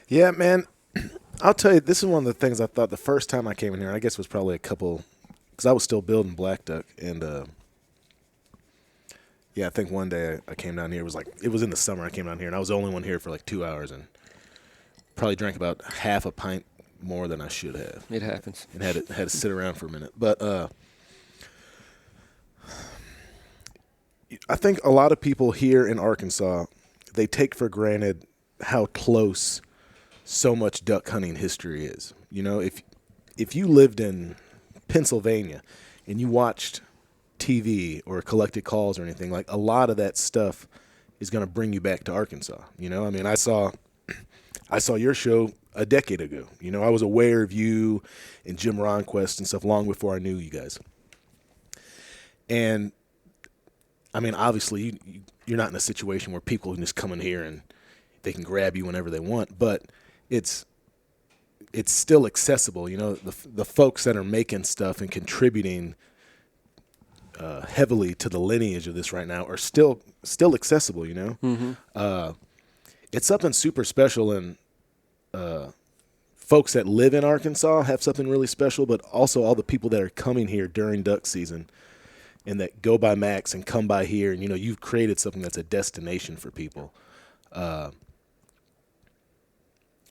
Yeah, man. I'll tell you, this is one of the things I thought the first time I came in here, I guess it was probably because I was still building black duck. And I think one day I came down here, it was in the summer I came down here, and I was the only one here for like 2 hours, and probably drank about half a pint more than I should have. It happens. And had to sit around for a minute. But I think a lot of people here in Arkansas, they take for granted how close so much duck hunting history is. If you lived in Pennsylvania and you watched TV or collected calls or anything, like, a lot of that stuff is going to bring you back to Arkansas. I saw your show a decade ago. I was aware of you and Jim Ronquest and stuff long before I knew you guys. And obviously you're not in a situation where people can just come in here and they can grab you whenever they want, but it's still accessible. You know, the folks that are making stuff and contributing heavily to the lineage of this right now are still accessible. You know, it's something super special, and folks that live in Arkansas have something really special, but also all the people that are coming here during duck season and that go by Max and come by here, and, you know, you've created something that's a destination for people.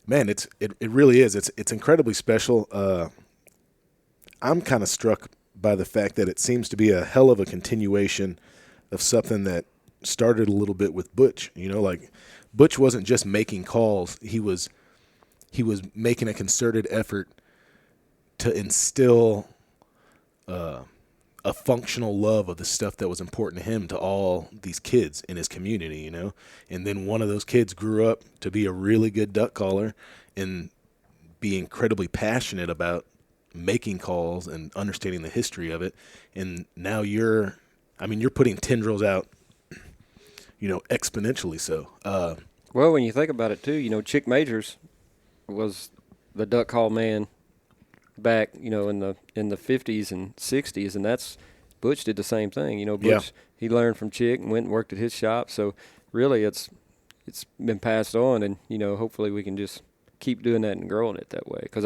Man, it really is. It's incredibly special. I'm kind of struck by the fact that it seems to be a hell of a continuation of something that started a little bit with Butch. You know, like Butch wasn't just making calls. He was making a concerted effort to instill a functional love of the stuff that was important to him to all these kids in his community, you know. And then one of those kids grew up to be a really good duck caller and be incredibly passionate about making calls and understanding the history of it. And now you're putting tendrils out, you know, exponentially so. Well, when you think about it too, you know, Chick Majors was the duck call man back, you know, in the 50s and 60s, and that's Butch did the same thing. You know, Butch, he learned from Chick and went and worked at his shop. So really it's been passed on, and, you know, hopefully we can just keep doing that and growing it that way. Because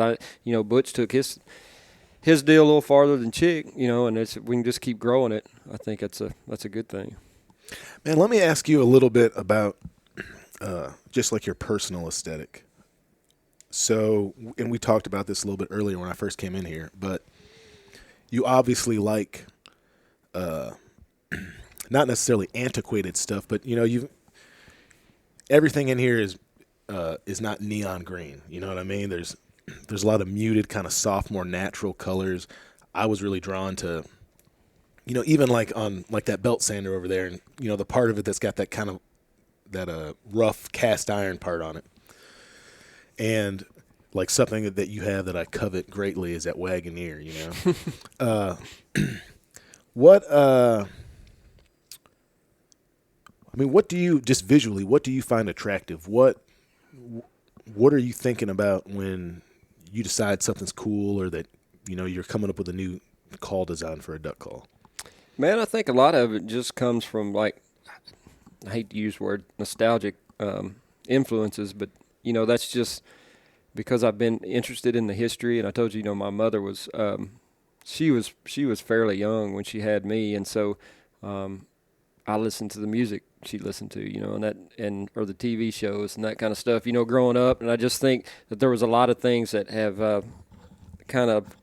Butch took his deal a little farther than Chick, you know, and we can just keep growing it. I think that's a good thing. Man, let me ask you a little bit about just like your personal aesthetic. So, and we talked about this a little bit earlier when I first came in here, but you obviously like not necessarily antiquated stuff, but, you know, everything in here is not neon green. You know what I mean? There's a lot of muted, kind of soft, more natural colors. I was really drawn to, you know, even like on like that belt sander over there, and, you know, the part of it that's got that kind of that rough cast iron part on it. And like something that you have that I covet greatly is that Wagoneer, you know. What do you, just visually, what do you find attractive? What are you thinking about when you decide something's cool, or that, you know, you're coming up with a new call design for a duck call? Man, I think a lot of it just comes from, like, I hate to use the word nostalgic influences, but, you know, that's just because I've been interested in the history. And I told you, you know, my mother was she was fairly young when she had me, and so I listened to the music she listened to, you know, or the TV shows and that kind of stuff, you know, growing up. And I just think that there was a lot of things that have kind of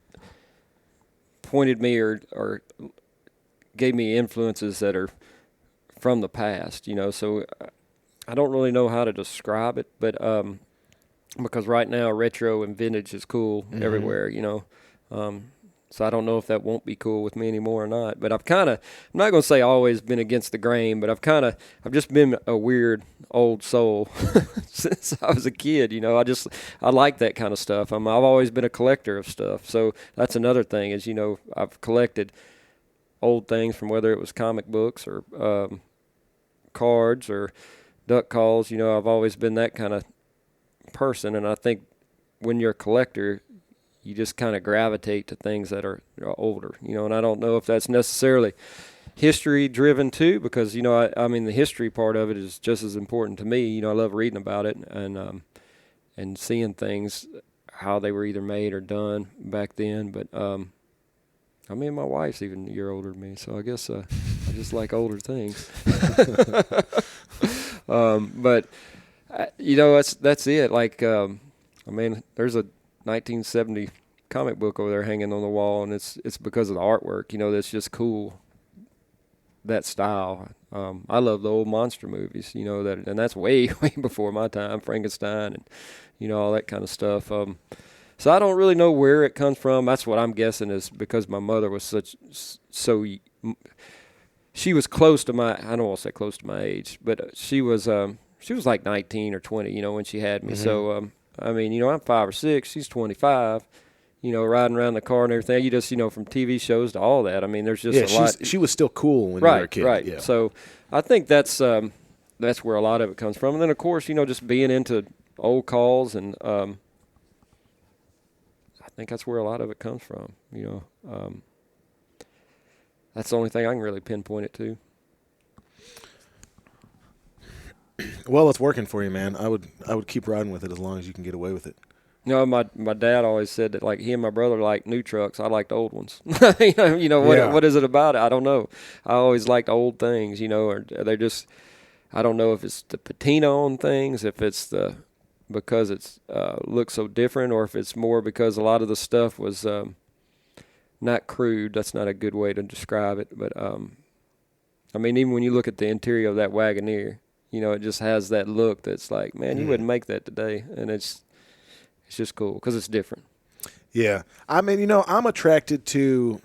pointed me or gave me influences that are from the past, you know. So I don't really know how to describe it, but because right now retro and vintage is cool everywhere, you know. So I don't know if that won't be cool with me anymore or not. But I'm not going to say always been against the grain, but I've just been a weird old soul since I was a kid, you know. I like that kind of stuff. I've always been a collector of stuff. So that's another thing is, you know, I've collected old things from whether it was comic books or cards or duck calls. You know, I've always been that kind of person, and I think when you're a collector, you just kind of gravitate to things that are older, you know. And I don't know if that's necessarily history driven too, because, you know, I mean the history part of it is just as important to me. You know, I love reading about it and seeing things, how they were either made or done back then. But I mean, my wife's even a year older than me, so I guess I just like older things. But you know, that's it. Like, I mean, there's a 1970 comic book over there hanging on the wall, and it's because of the artwork, you know, that's just cool, that style. I love the old monster movies, you know, and that's way before my time, Frankenstein and, you know, all that kind of stuff. So I don't really know where it comes from. That's what I'm guessing is because my mother was she was close to I don't want to say close to my age, but she was like 19 or 20, you know, when she had me. Mm-hmm. So I mean, you know, I'm 5 or 6, she's 25, you know, riding around the car and everything. You just, you know, from TV shows to all that. I mean, there's just a lot. She was still cool when you were a kid. Right. Yeah. So I think that's that's where a lot of it comes from. And then, of course, just being into old calls, and I think that's where a lot of it comes from. That's the only thing I can really pinpoint it to. Well, it's working for you, man. I would keep riding with it as long as you can get away with it. My dad always said that, like, he and my brother liked new trucks. I liked old ones. Yeah. What is it about it? I don't know. I always liked old things, or they're just, I don't know if it's the patina on things, if it's because it's looks so different, or if it's more because a lot of the stuff was not crude. That's not a good way to describe it. But, even when you look at the interior of that Wagoneer, it just has that look that's like, man, you wouldn't make that today. And it's just cool because it's different. Yeah. I'm attracted to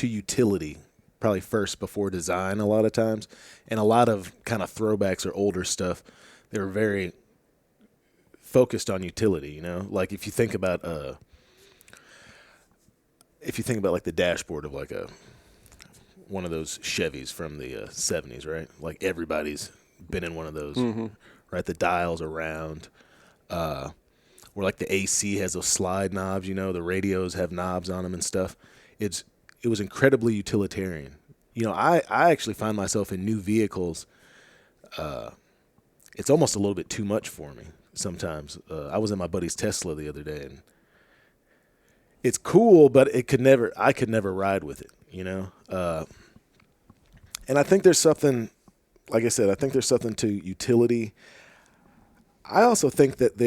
utility probably first before design a lot of times. And a lot of kind of throwbacks or older stuff, they were very focused on utility, Like if you think about like the dashboard of like one of those Chevys from the 70s, right? Like everybody's been in one of those, right? The dials are round. Where like the AC has those slide knobs, the radios have knobs on them and stuff. It was incredibly utilitarian. I actually find myself in new vehicles. It's almost a little bit too much for me sometimes. I was in my buddy's Tesla the other day, and it's cool, but I could never ride with it, and I think there's something, like I said, there's something to utility. I also think that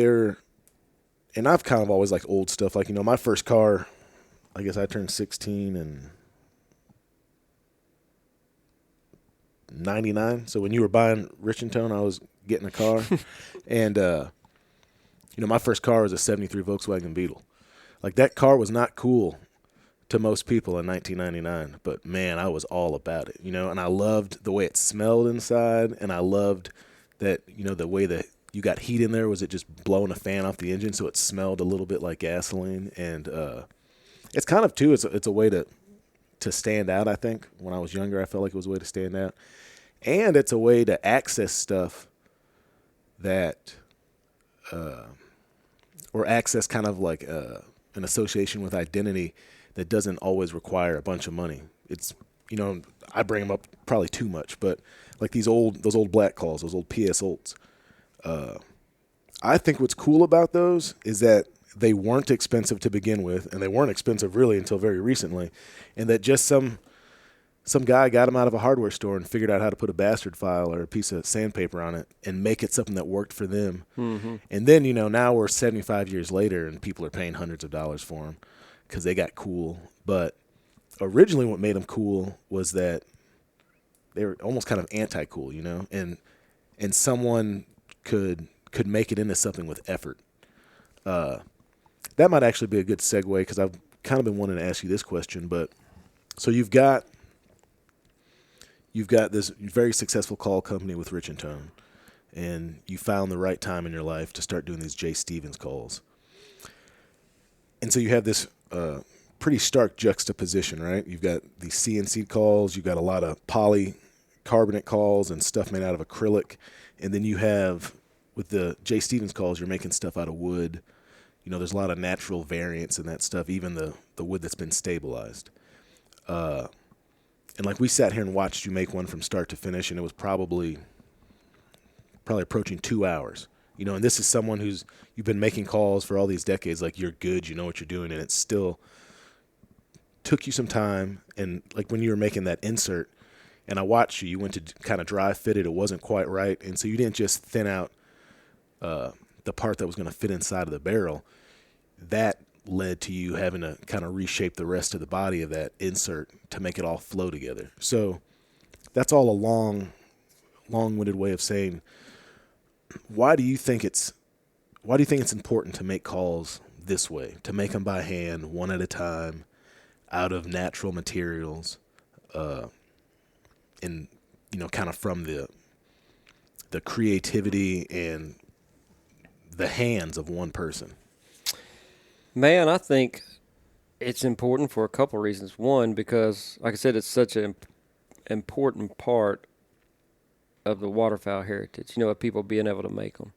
and I've kind of always liked old stuff. Like, my first car, I guess I turned 16 in 99. So when you were buying Rich and Tone, I was getting a car. And, my first car was a 73 Volkswagen Beetle. Like, that car was not cool to most people in 1999, but man, I was all about it, and I loved the way it smelled inside, and I loved that, the way that you got heat in there was it just blowing a fan off the engine, so it smelled a little bit like gasoline, and it's kind of too, it's a way to stand out. I think when I was younger, I felt like it was a way to stand out, and it's a way to access stuff that, or access kind of like an association with identity that doesn't always require a bunch of money. It's, I bring them up probably too much, but like those old black calls, those old PS Olds. I think what's cool about those is that they weren't expensive to begin with, and they weren't expensive really until very recently, and that just some guy got them out of a hardware store and figured out how to put a bastard file or a piece of sandpaper on it and make it something that worked for them. Mm-hmm. And then, now we're 75 years later and people are paying hundreds of dollars for them because they got cool. But originally what made them cool was that they were almost kind of anti-cool, and someone could make it into something with effort. That might actually be a good segue because I've kind of been wanting to ask you this question. But so you've got this very successful call company with Rich and Tone, and you found the right time in your life to start doing these J. Stevens calls. And so you have this pretty stark juxtaposition, right? You've got these CNC calls, you've got a lot of polycarbonate calls and stuff made out of acrylic, and then you have, with the J. Stevens calls, you're making stuff out of wood. There's a lot of natural variants in that stuff, even the wood that's been stabilized. And like we sat here and watched you make one from start to finish, and it was probably approaching 2 hours. And this is someone you've been making calls for all these decades. Like, you're good, you know what you're doing, and it still took you some time. And like when you were making that insert, and I watched you went to kind of dry fit it. It wasn't quite right, and so you didn't just thin out the part that was going to fit inside of the barrel. That led to you having to kind of reshape the rest of the body of that insert to make it all flow together. So that's all a long-winded way of saying, why do you think it's important to make calls this way, to make them by hand, one at a time, out of natural materials, and kind of from the creativity and the hands of one person? Man, I think it's important for a couple reasons. One, because, like I said, it's such an important part of the waterfowl heritage. Of people being able to make them.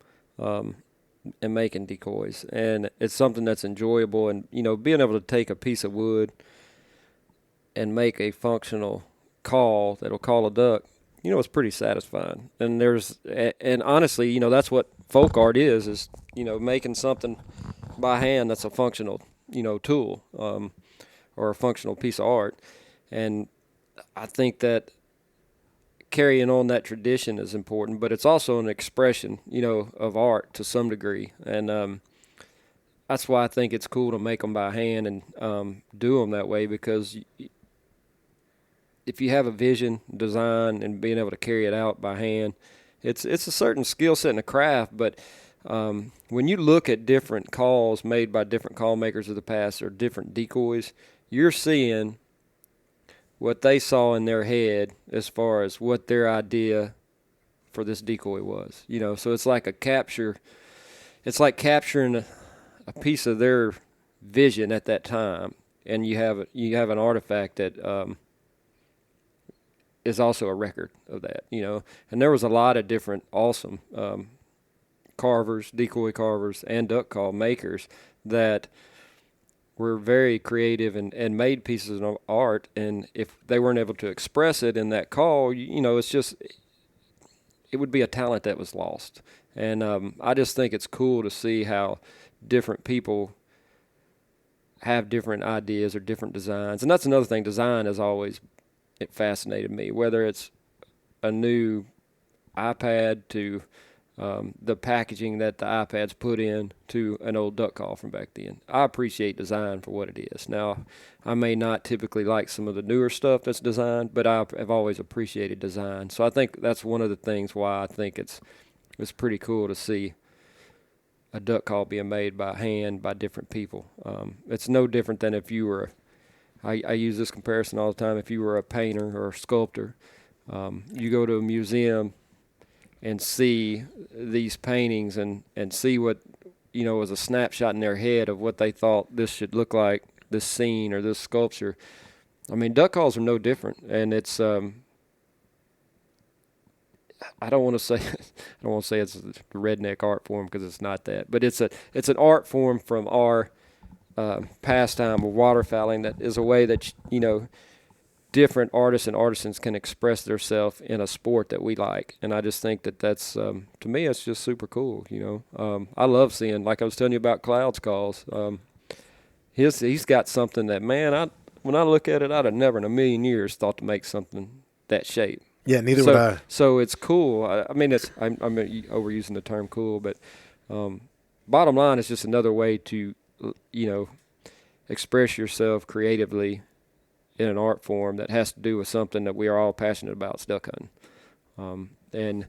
And making decoys, and it's something that's enjoyable, and being able to take a piece of wood and make a functional call that'll call a duck, it's pretty satisfying. And honestly, that's what folk art is making something by hand that's a functional tool, or a functional piece of art. And I think that carrying on that tradition is important, but it's also an expression, of art to some degree. And that's why I think it's cool to make them by hand and do them that way, because if you have a vision, design, and being able to carry it out by hand, it's a certain skill set in the craft. But when you look at different calls made by different call makers of the past, or different decoys, you're seeing what they saw in their head as far as what their idea for this decoy was. So it's like a capture. It's like capturing a piece of their vision at that time, and you have an artifact that is also a record of that. And there was a lot of different awesome carvers, decoy carvers, and duck call makers that were very creative and made pieces of art. And if they weren't able to express it in that call, it's just, it would be a talent that was lost. And I just think it's cool to see how different people have different ideas or different designs. And that's another thing. Design has always fascinated me, whether it's a new iPad to the packaging that the iPad's put in to an old duck call from back then. I appreciate design for what it is. Now, I may not typically like some of the newer stuff that's designed, but I have always appreciated design. So I think that's one of the things why I think it's pretty cool to see a duck call being made by hand by different people. It's no different than if you were, I use this comparison all the time, if you were a painter or a sculptor. You go to a museum and see these paintings and see what, was a snapshot in their head of what they thought this should look like, this scene or this sculpture. I mean, duck calls are no different. And it's, I don't want to say it's a redneck art form, because it's not that, but it's an art form from our pastime of waterfowling that is a way that, different artists and artisans can express themselves in a sport that we like. And I just think that's, to me, it's just super cool, I love seeing, like I was telling you about Cloud's calls. He's got something that, man, when I look at it, I'd have never in a million years thought to make something that shape. Yeah, neither would I. So it's cool. I mean, I'm overusing the term cool, but bottom line, it's just another way to, express yourself creatively in an art form that has to do with something that we are all passionate about, duck hunting. And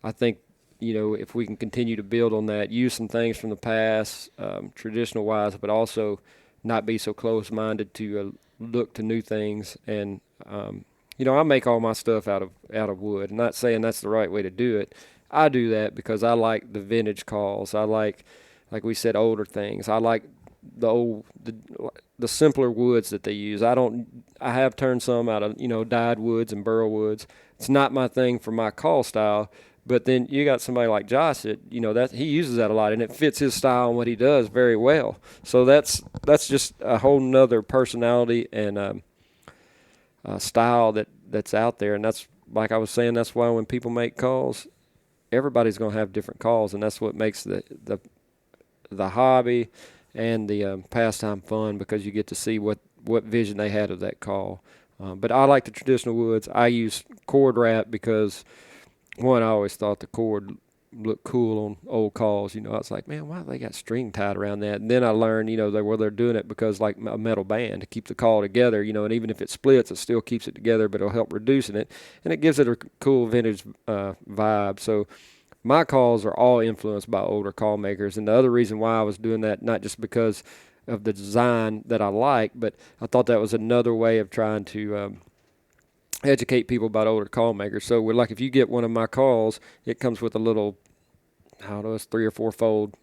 I think, if we can continue to build on that, use some things from the past, traditional-wise, but also not be so close-minded to look to new things. And, I make all my stuff out of wood. I'm not saying that's the right way to do it. I do that because I like the vintage calls. I like we said, older things. I like the simpler woods that they use. I have turned some out of, dyed woods and burl woods. It's not my thing for my call style, but then you got somebody like Josh that, that he uses that a lot, and it fits his style and what he does very well. So that's just a whole nother personality and style that's out there. And that's, like I was saying, that's why when people make calls, everybody's going to have different calls, and that's what makes the hobby and the pastime fun, because you get to see what vision they had of that call. But I like the traditional woods. I use cord wrap because, one, I always thought the cord looked cool on old calls. I was like, man, why they got string tied around that? And then I learned, they're doing it because like a metal band to keep the call together, and even if it splits, it still keeps it together, but it'll help reducing it. And it gives it a cool vintage vibe. So my calls are all influenced by older call makers. And the other reason why I was doing that, not just because of the design that I like, but I thought that was another way of trying to educate people about older call makers. So we're like, if you get one of my calls, it comes with a little, I don't know, it's 3 or 4 fold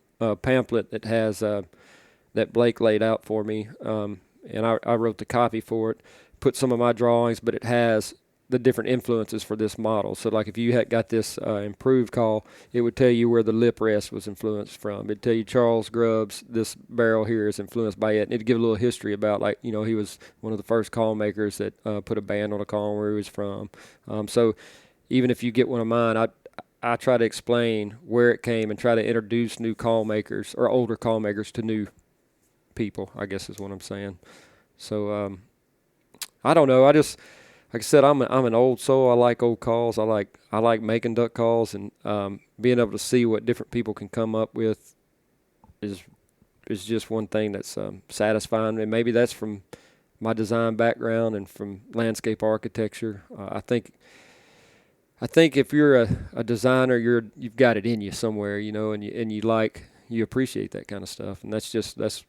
pamphlet that has that Blake laid out for me. And I wrote the copy for it, put some of my drawings, but it has the different influences for this model. So like if you had got this improved call, it would tell you where the lip rest was influenced from. It'd tell you Charles Grubbs, this barrel here is influenced by it. And it'd give a little history about, like, you know, he was one of the first call makers that put a band on a call, where he was from. So even if you get one of mine, I try to explain where it came and try to introduce new call makers or older call makers to new people, I guess is what I'm saying. So I don't know. I just, like I said, I'm an old soul. I like old calls. I like making duck calls, and being able to see what different people can come up with is just one thing that's satisfying. And maybe that's from my design background and from landscape architecture. I think if you're a designer, you've got it in you somewhere, you know, and you appreciate that kind of stuff. And that's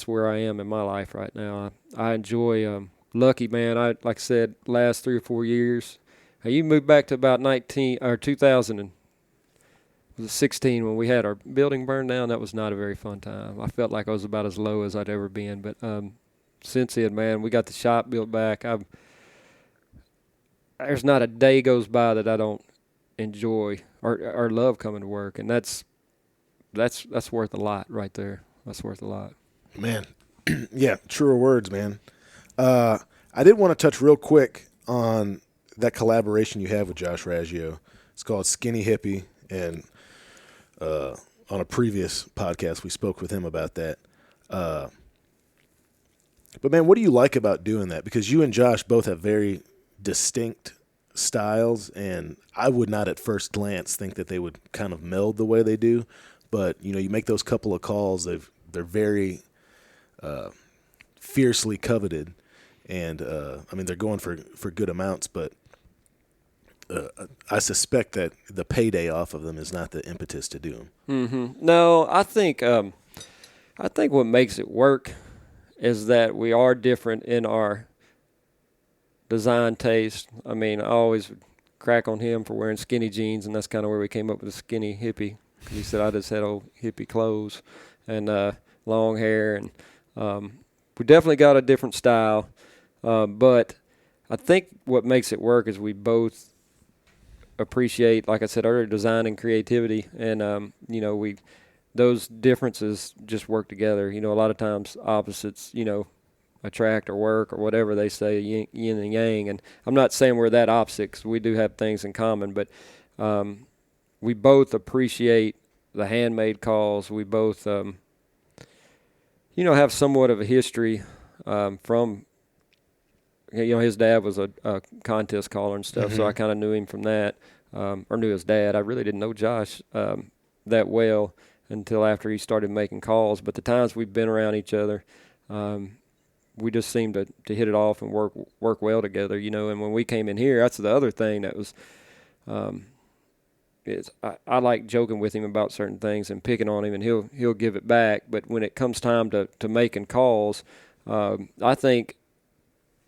where I am in my life right now. I enjoy. Lucky, man. Like I said, last 3 or 4 years. You moved back to about 2016 when we had our building burned down. That was not a very fun time. I felt like I was about as low as I'd ever been. But since then, man, we got the shop built back. There's not a day goes by that I don't enjoy or love coming to work, and that's worth a lot right there. That's worth a lot. Man, yeah, truer words, man. I did want to touch real quick on that collaboration you have with Josh Raggio. It's called Skinny Hippie, and on a previous podcast we spoke with him about that. But man, what do you like about doing that? Because you and Josh both have very distinct styles, and I would not at first glance think that they would kind of meld the way they do. But you know, you make those couple of calls; they're very fiercely coveted. And, I mean, they're going for good amounts, but I suspect that the payday off of them is not the impetus to do them. Mm-hmm. No, I think what makes it work is that we are different in our design taste. I mean, I always crack on him for wearing skinny jeans, and that's kind of where we came up with the skinny hippie. He said I just had old hippie clothes and long hair, and we definitely got a different style. But I think what makes it work is we both appreciate, like I said earlier, design and creativity. And, you know, those differences just work together. You know, a lot of times opposites, you know, attract or work or whatever they say, yin and yang. And I'm not saying we're that opposite, because we do have things in common. But we both appreciate the handmade calls. We both, you know, have somewhat of a history from, you know, his dad was a contest caller and stuff, so I kind of knew him from that, or knew his dad. I really didn't know Josh that well until after he started making calls. But the times we've been around each other, we just seemed to hit it off and work well together, you know. And when we came in here, that's the other thing that was, I like joking with him about certain things and picking on him, and he'll give it back. But when it comes time to making calls, I think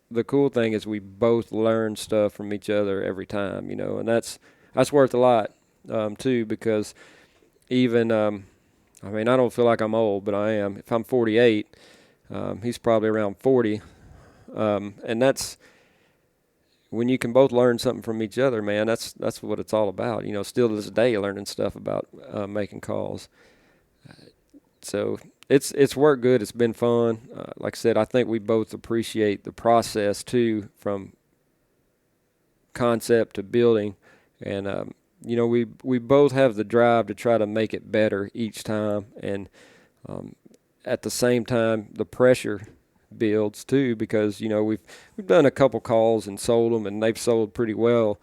the cool thing is we both learn stuff from each other every time, you know, and that's worth a lot too, because even I mean, I don't feel like I'm old, but I am. If I'm 48, he's probably around 40, and that's when you can both learn something from each other, man. That's what it's all about, you know. Still to this day, learning stuff about making calls. So it's worked good. It's been fun. Like I said, I think we both appreciate the process too, from concept to building, and you know, we both have the drive to try to make it better each time, and at the same time the pressure builds too, because you know we've done a couple calls and sold them, and they've sold pretty well,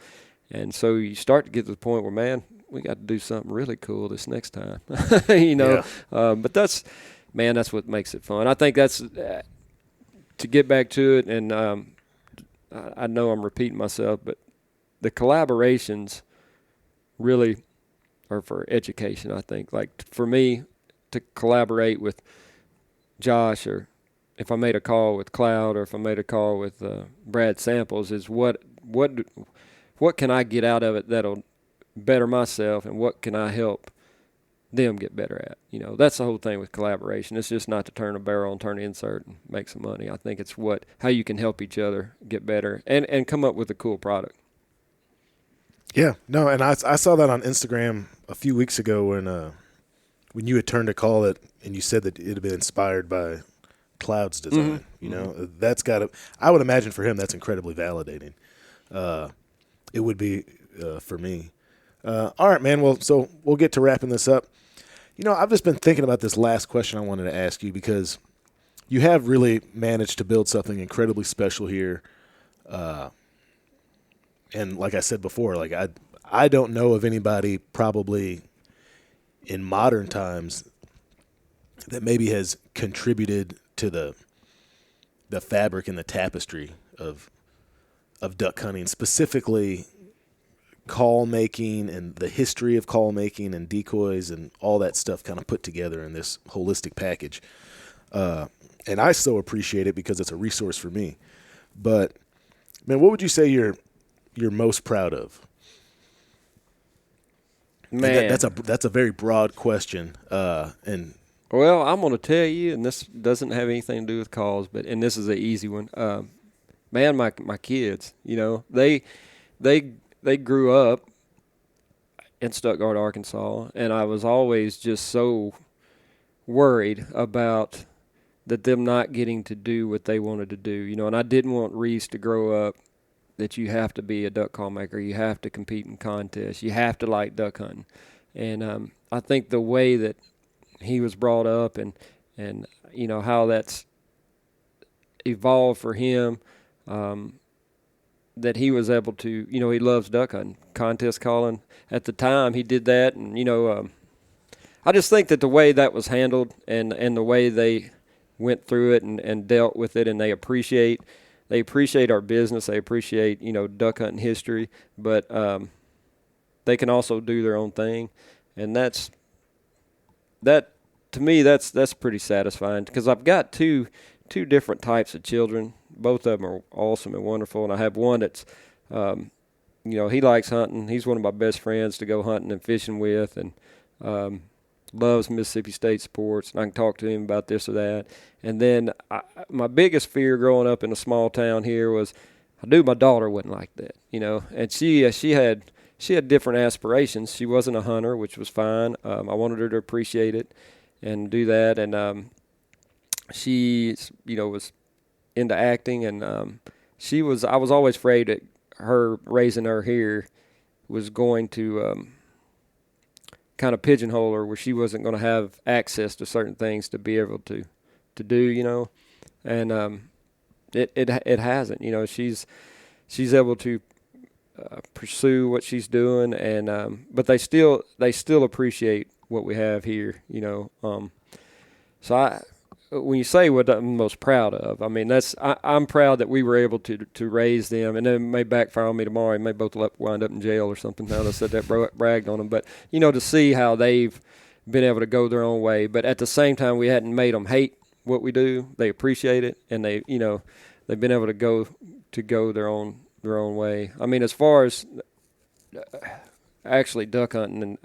and so you start to get to the point where, man, we got to do something really cool this next time. You know. Yeah. But that's what makes it fun. I think that's to get back to it, and I know I'm repeating myself, but the collaborations really are for education, I think. Like for me to collaborate with Josh, or if I made a call with Cloud, or if I made a call with Brad Samples, is what can I get out of it that'll better myself, and what can I help them get better at. That's the whole thing with collaboration. It's just not to turn a barrel and turn an insert and make some money. I think it's how you can help each other get better and come up with a cool product. Yeah, no, and I saw that on Instagram a few weeks ago when you had turned to call it and you said that it had been inspired by Cloud's design. That's I would imagine for him that's incredibly validating. It would be for me. All right, man. Well, so we'll get to wrapping this up. I've just been thinking about this last question I wanted to ask you because you have really managed to build something incredibly special here. And like I said before, like I don't know of anybody probably in modern times that maybe has contributed to the fabric and the tapestry of duck hunting, specifically call making and the history of call making and decoys and all that stuff kind of put together in this holistic package. And I so appreciate it because it's a resource for me. But man, what would you say you're most proud of? Man, that's a very broad question. Well, I'm going to tell you, and this doesn't have anything to do with calls, and this is an easy one. Man, my kids, they grew up in Stuggart, Arkansas, and I was always just so worried about them not getting to do what they wanted to do, and I didn't want Reese to grow up that you have to be a duck call maker, you have to compete in contests, you have to like duck hunting. And I think the way that he was brought up and how that's evolved for him, that he was able to, he loves duck hunting, contest calling. At the time, he did that, and I just think that the way that was handled and the way they went through it and dealt with it, and they appreciate our business, they appreciate duck hunting history, but they can also do their own thing, and that to me that's pretty satisfying because I've got two different types of children. Both of them are awesome and wonderful, and I have one that's he likes hunting. He's one of my best friends to go hunting and fishing with, and loves Mississippi State sports, and I can talk to him about this or that. And then my biggest fear growing up in a small town here was I knew my daughter wasn't like that, and she had different aspirations. She wasn't a hunter, which was fine. I wanted her to appreciate it and do that, and she was into acting, and I was always afraid that her raising her here was going to kind of pigeonhole her where she wasn't going to have access to certain things to be able to do, and it hasn't. She's able to pursue what she's doing, and but they still appreciate what we have here, so when you say what I'm most proud of, I mean I'm proud that we were able to raise them, and it may backfire on me tomorrow. They may both wind up in jail or something. Now that I said that, bragged on them, but to see how they've been able to go their own way, but at the same time we hadn't made them hate what we do. They appreciate it, and they've been able to go their own way. I mean, as far as actually duck hunting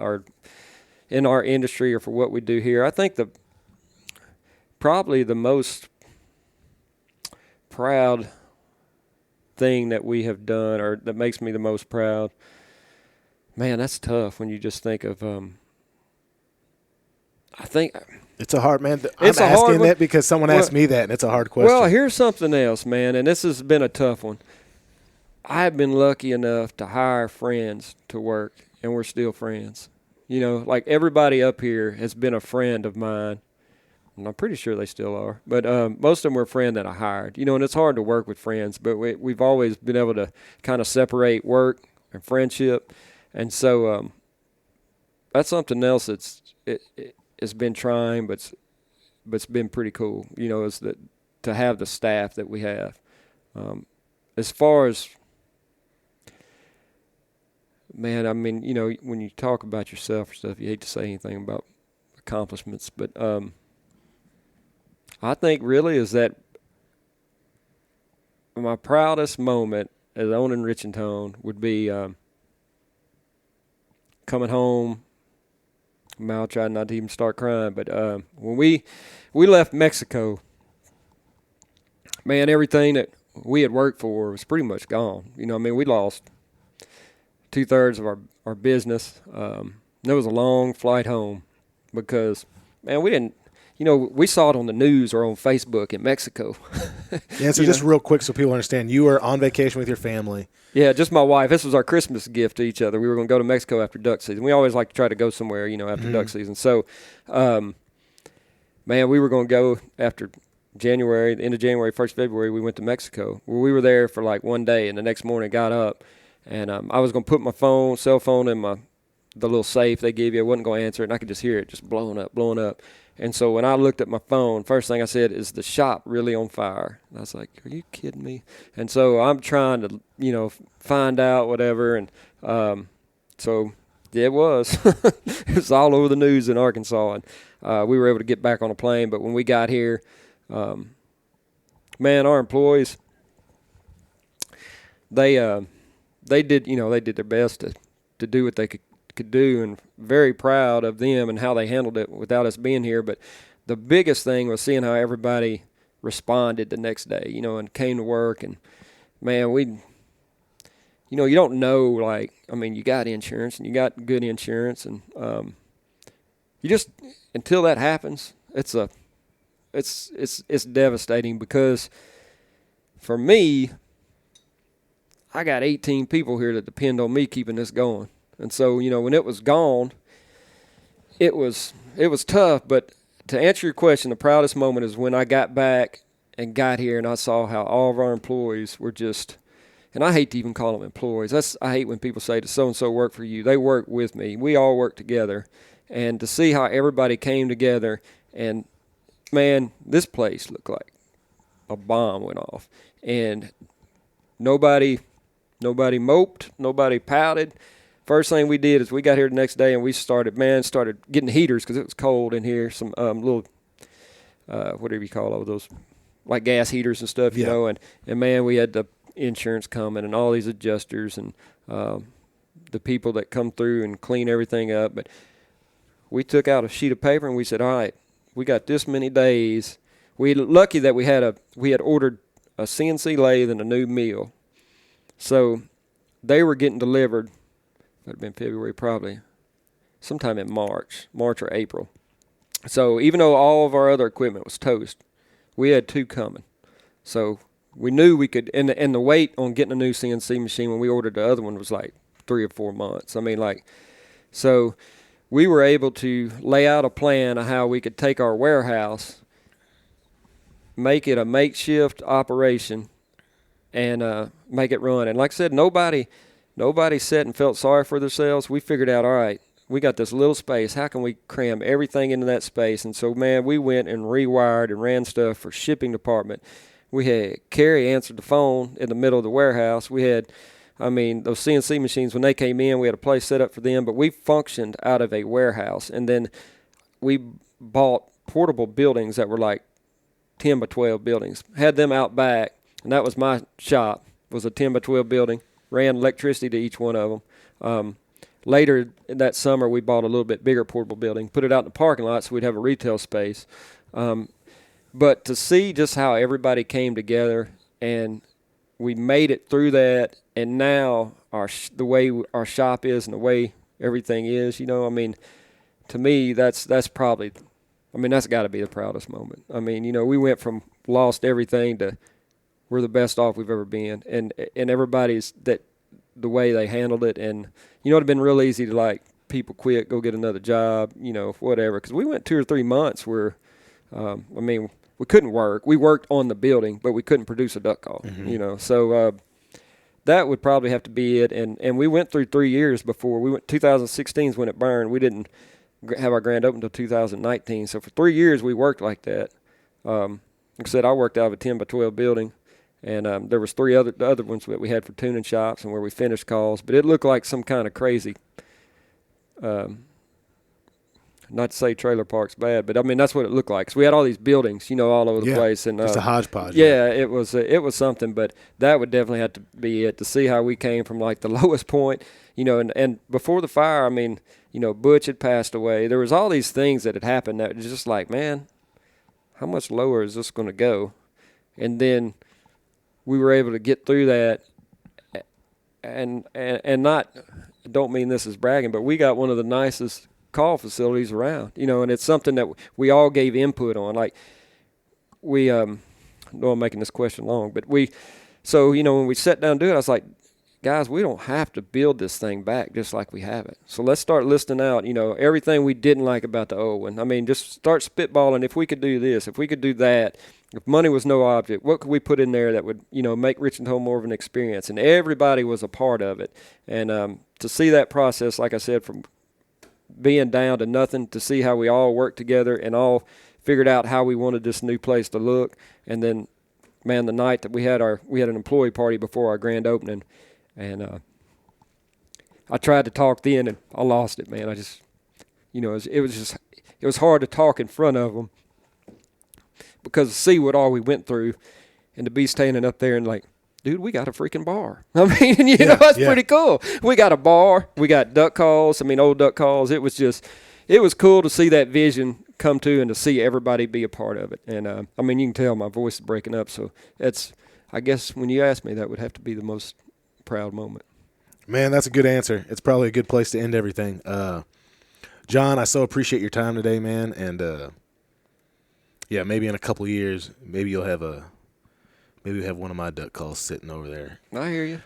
in our industry or for what we do here, I think probably the most proud thing that we have done, or that makes me the most proud, man, that's tough when you just think of I think it's a hard, man. I'm asking that because someone asked me that, and it's a hard question. Well, here's something else, man, and this has been a tough one. I've been lucky enough to hire friends to work, and we're still friends. Like everybody up here has been a friend of mine, and I'm pretty sure they still are. But most of them were a friend that I hired. And it's hard to work with friends, but we've always been able to kind of separate work and friendship. And so that's something else it's been trying, but it's been pretty cool, is that to have the staff that we have. As far as, man, I mean, when you talk about yourself or stuff, you hate to say anything about accomplishments, but I think really is that my proudest moment as owning Rich and Tone would be coming home I'll try not to even start crying. But when we left Mexico, man, everything that we had worked for was pretty much gone. You know, I mean, we lost 2/3 of our business. There was a long flight home because, man, we didn't. You know, we saw it on the news or on Facebook in Mexico. Yeah, so just real quick so people understand, you were on vacation with your family. Yeah, just my wife. This was our Christmas gift to each other. We were going to go to Mexico after duck season. We always like to try to go somewhere, you know, after duck season. So, man, we were going to go after January, the end of January, 1st February, we went to Mexico. Well, we were there for like one day, and the next morning got up, and I was going to put my cell phone in the little safe they give you. I wasn't going to answer it, and I could just hear it just blowing up. And so when I looked at my phone, first thing I said, is the shop really on fire? And I was like, are you kidding me? And so I'm trying to, you know, find out whatever. And so yeah, it was. It was all over the news in Arkansas. And we were able to get back on a plane. But when we got here, man, our employees, they did their best to do what they could do, and very proud of them and how they handled it without us being here. But the biggest thing was seeing how everybody responded the next day, you know, and came to work. And man, you know, you don't know, like, I mean, you got insurance and you got good insurance, and you just, until that happens, it's devastating, because for me, I got 18 people here that depend on me keeping this going. And so, you know, when it was gone, it was tough. But to answer your question, the proudest moment is when I got back and got here and I saw how all of our employees were just, and I hate to even call them employees. I hate when people say, does so-and-so work for you? They work with me. We all work together. And to see how everybody came together, and, man, this place looked like a bomb went off. And nobody moped, nobody pouted. First thing we did is we got here the next day and we started getting heaters because it was cold in here. Some little, whatever you call all those, like gas heaters and stuff, you know. And man, we had the insurance coming and all these adjusters and the people that come through and clean everything up. But we took out a sheet of paper and we said, all right, we got this many days. We lucky that we had ordered a CNC lathe and a new mill. So they were getting delivered. It would have been February, probably sometime in March or April. So even though all of our other equipment was toast, we had two coming. So we knew we could, and the wait on getting a new CNC machine when we ordered the other one was like 3 or 4 months. I mean, so we were able to lay out a plan of how we could take our warehouse, make it a makeshift operation, and make it run. And like I said, nobody sat and felt sorry for themselves. We figured out, all right, we got this little space. How can we cram everything into that space? And so, man, we went and rewired and ran stuff for shipping department. We had Carrie answered the phone in the middle of the warehouse. We had, I mean, those CNC machines, when they came in, we had a place set up for them. But we functioned out of a warehouse. And then we bought portable buildings that were like 10 by 12 buildings. Had them out back, and that was my shop, was a 10 by 12 building. Ran electricity to each one of them. Later in that summer, we bought a little bit bigger portable building, put it out in the parking lot so we'd have a retail space. But to see just how everybody came together, and we made it through that, and now the way our shop is and the way everything is, you know, I mean, to me, that's probably, I mean, that's got to be the proudest moment. I mean, you know, we went from lost everything to we're the best off we've ever been, and everybody's the way they handled it. And you know, it'd been real easy to, like, people quit, go get another job, you know, whatever. Because we went 2 or 3 months where, I mean, we couldn't work. We worked on the building, but we couldn't produce a duck call, you know. So that would probably have to be it. And we went through 3 years before we went. 2016 is when it burned. We didn't have our grand opening until 2019. So for 3 years we worked like that. Like I said, I worked out of a 10 by 12 building. And there was 3 other ones that we had for tuning shops and where we finished calls. But it looked like some kind of crazy, I not to say trailer park's bad, but I mean that's what it looked like. So we had all these buildings, all over the place, and just a hodgepodge. Yeah, it was something, but that would definitely have to be it to see how we came from like the lowest point, and before the fire, I mean, Butch had passed away. There was all these things that had happened that was just like, man, how much lower is this going to go? And then we were able to get through that, and not, don't mean this as bragging, but we got one of the nicest call facilities around, and it's something that we all gave input on. Like we, no, I'm making this question long, but when we sat down to do it, I was like, guys, we don't have to build this thing back just like we have it. So let's start listing out, everything we didn't like about the old one. I mean, just start spitballing. If we could do this, if we could do that, if money was no object, what could we put in there that would, make Richland Home more of an experience? And everybody was a part of it. And to see that process, like I said, from being down to nothing, to see how we all worked together and all figured out how we wanted this new place to look. And then, man, the night that we had an employee party before our grand opening, and I tried to talk then, and I lost it, man. I just, it was hard to talk in front of them because to see what all we went through, and to be standing up there and like, dude, we got a freaking bar. I mean, that's pretty cool. We got a bar. We got duck calls. I mean, old duck calls. It was cool to see that vision come to and to see everybody be a part of it. And, I mean, you can tell my voice is breaking up. So I guess when you ask me, that would have to be the most proud moment. Man, that's a good answer. It's probably a good place to end everything. John, I so appreciate your time today, man. And, maybe in a couple of years, maybe you'll have one of my duck calls sitting over there. I hear you.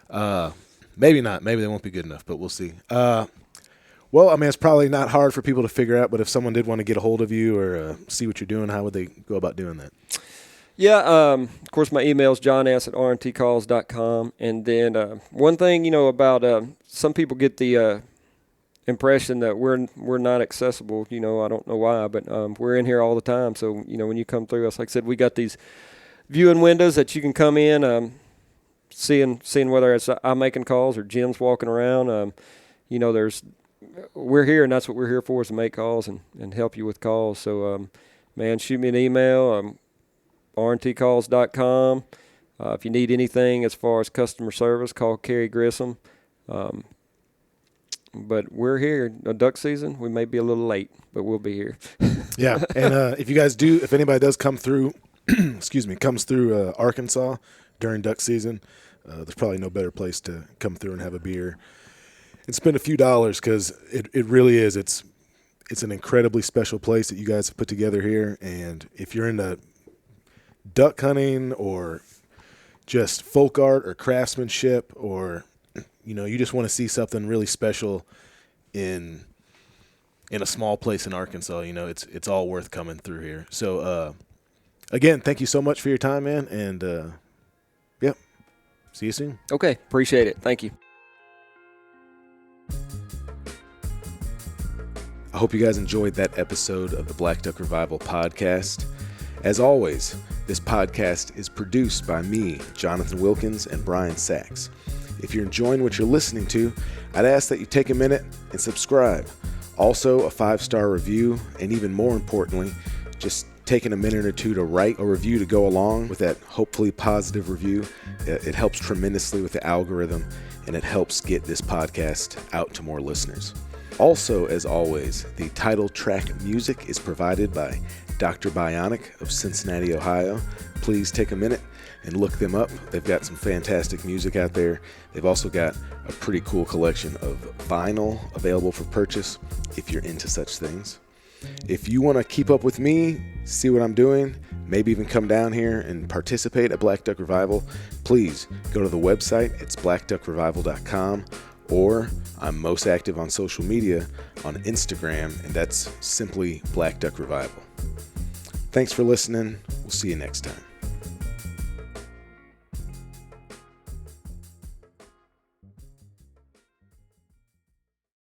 Maybe not. Maybe they won't be good enough, but we'll see. Well, I mean, it's probably not hard for people to figure out, but if someone did want to get a hold of you or see what you're doing, how would they go about doing that? Yeah, of course, my email is johns@rntcalls.com. And then one thing, about some people get the impression that we're not accessible. I don't know why, but we're in here all the time. So, when you come through us, like I said, we got these viewing windows that you can come in, seeing whether it's I'm making calls or Jim's walking around. We're here, and that's what we're here for, is to make calls and help you with calls. So, man, shoot me an email, rntcalls.com. If you need anything as far as customer service, call Kerry Grissom. But we're here. Duck season, we may be a little late, but we'll be here. Yeah, and if anybody does come through, comes through Arkansas during duck season, there's probably no better place to come through and have a beer and spend a few dollars, because it really is. It's an incredibly special place that you guys have put together here. And if you're into duck hunting or just folk art or craftsmanship, or you just want to see something really special in a small place in Arkansas, it's all worth coming through here. So again, thank you so much for your time, man, and see you soon. Okay, appreciate it. Thank you. I hope you guys enjoyed that episode of the Black Duck Revival podcast. As always, this podcast is produced by me, Jonathan Wilkins, and Brian Sachs. If you're enjoying what you're listening to, I'd ask that you take a minute and subscribe. Also, a 5-star review, and even more importantly, just taking a minute or two to write a review to go along with that hopefully positive review. It helps tremendously with the algorithm, and it helps get this podcast out to more listeners. Also, as always, the title track music is provided by Dr. Bionic of Cincinnati, Ohio. Please take a minute and look them up. They've got some fantastic music out there. They've also got a pretty cool collection of vinyl available for purchase if you're into such things. If you want to keep up with me, see what I'm doing, maybe even come down here and participate at Black Duck Revival, please go to the website. It's blackduckrevival.com, or I'm most active on social media on Instagram, and that's simply Black Duck Revival. Thanks for listening. We'll see you next time.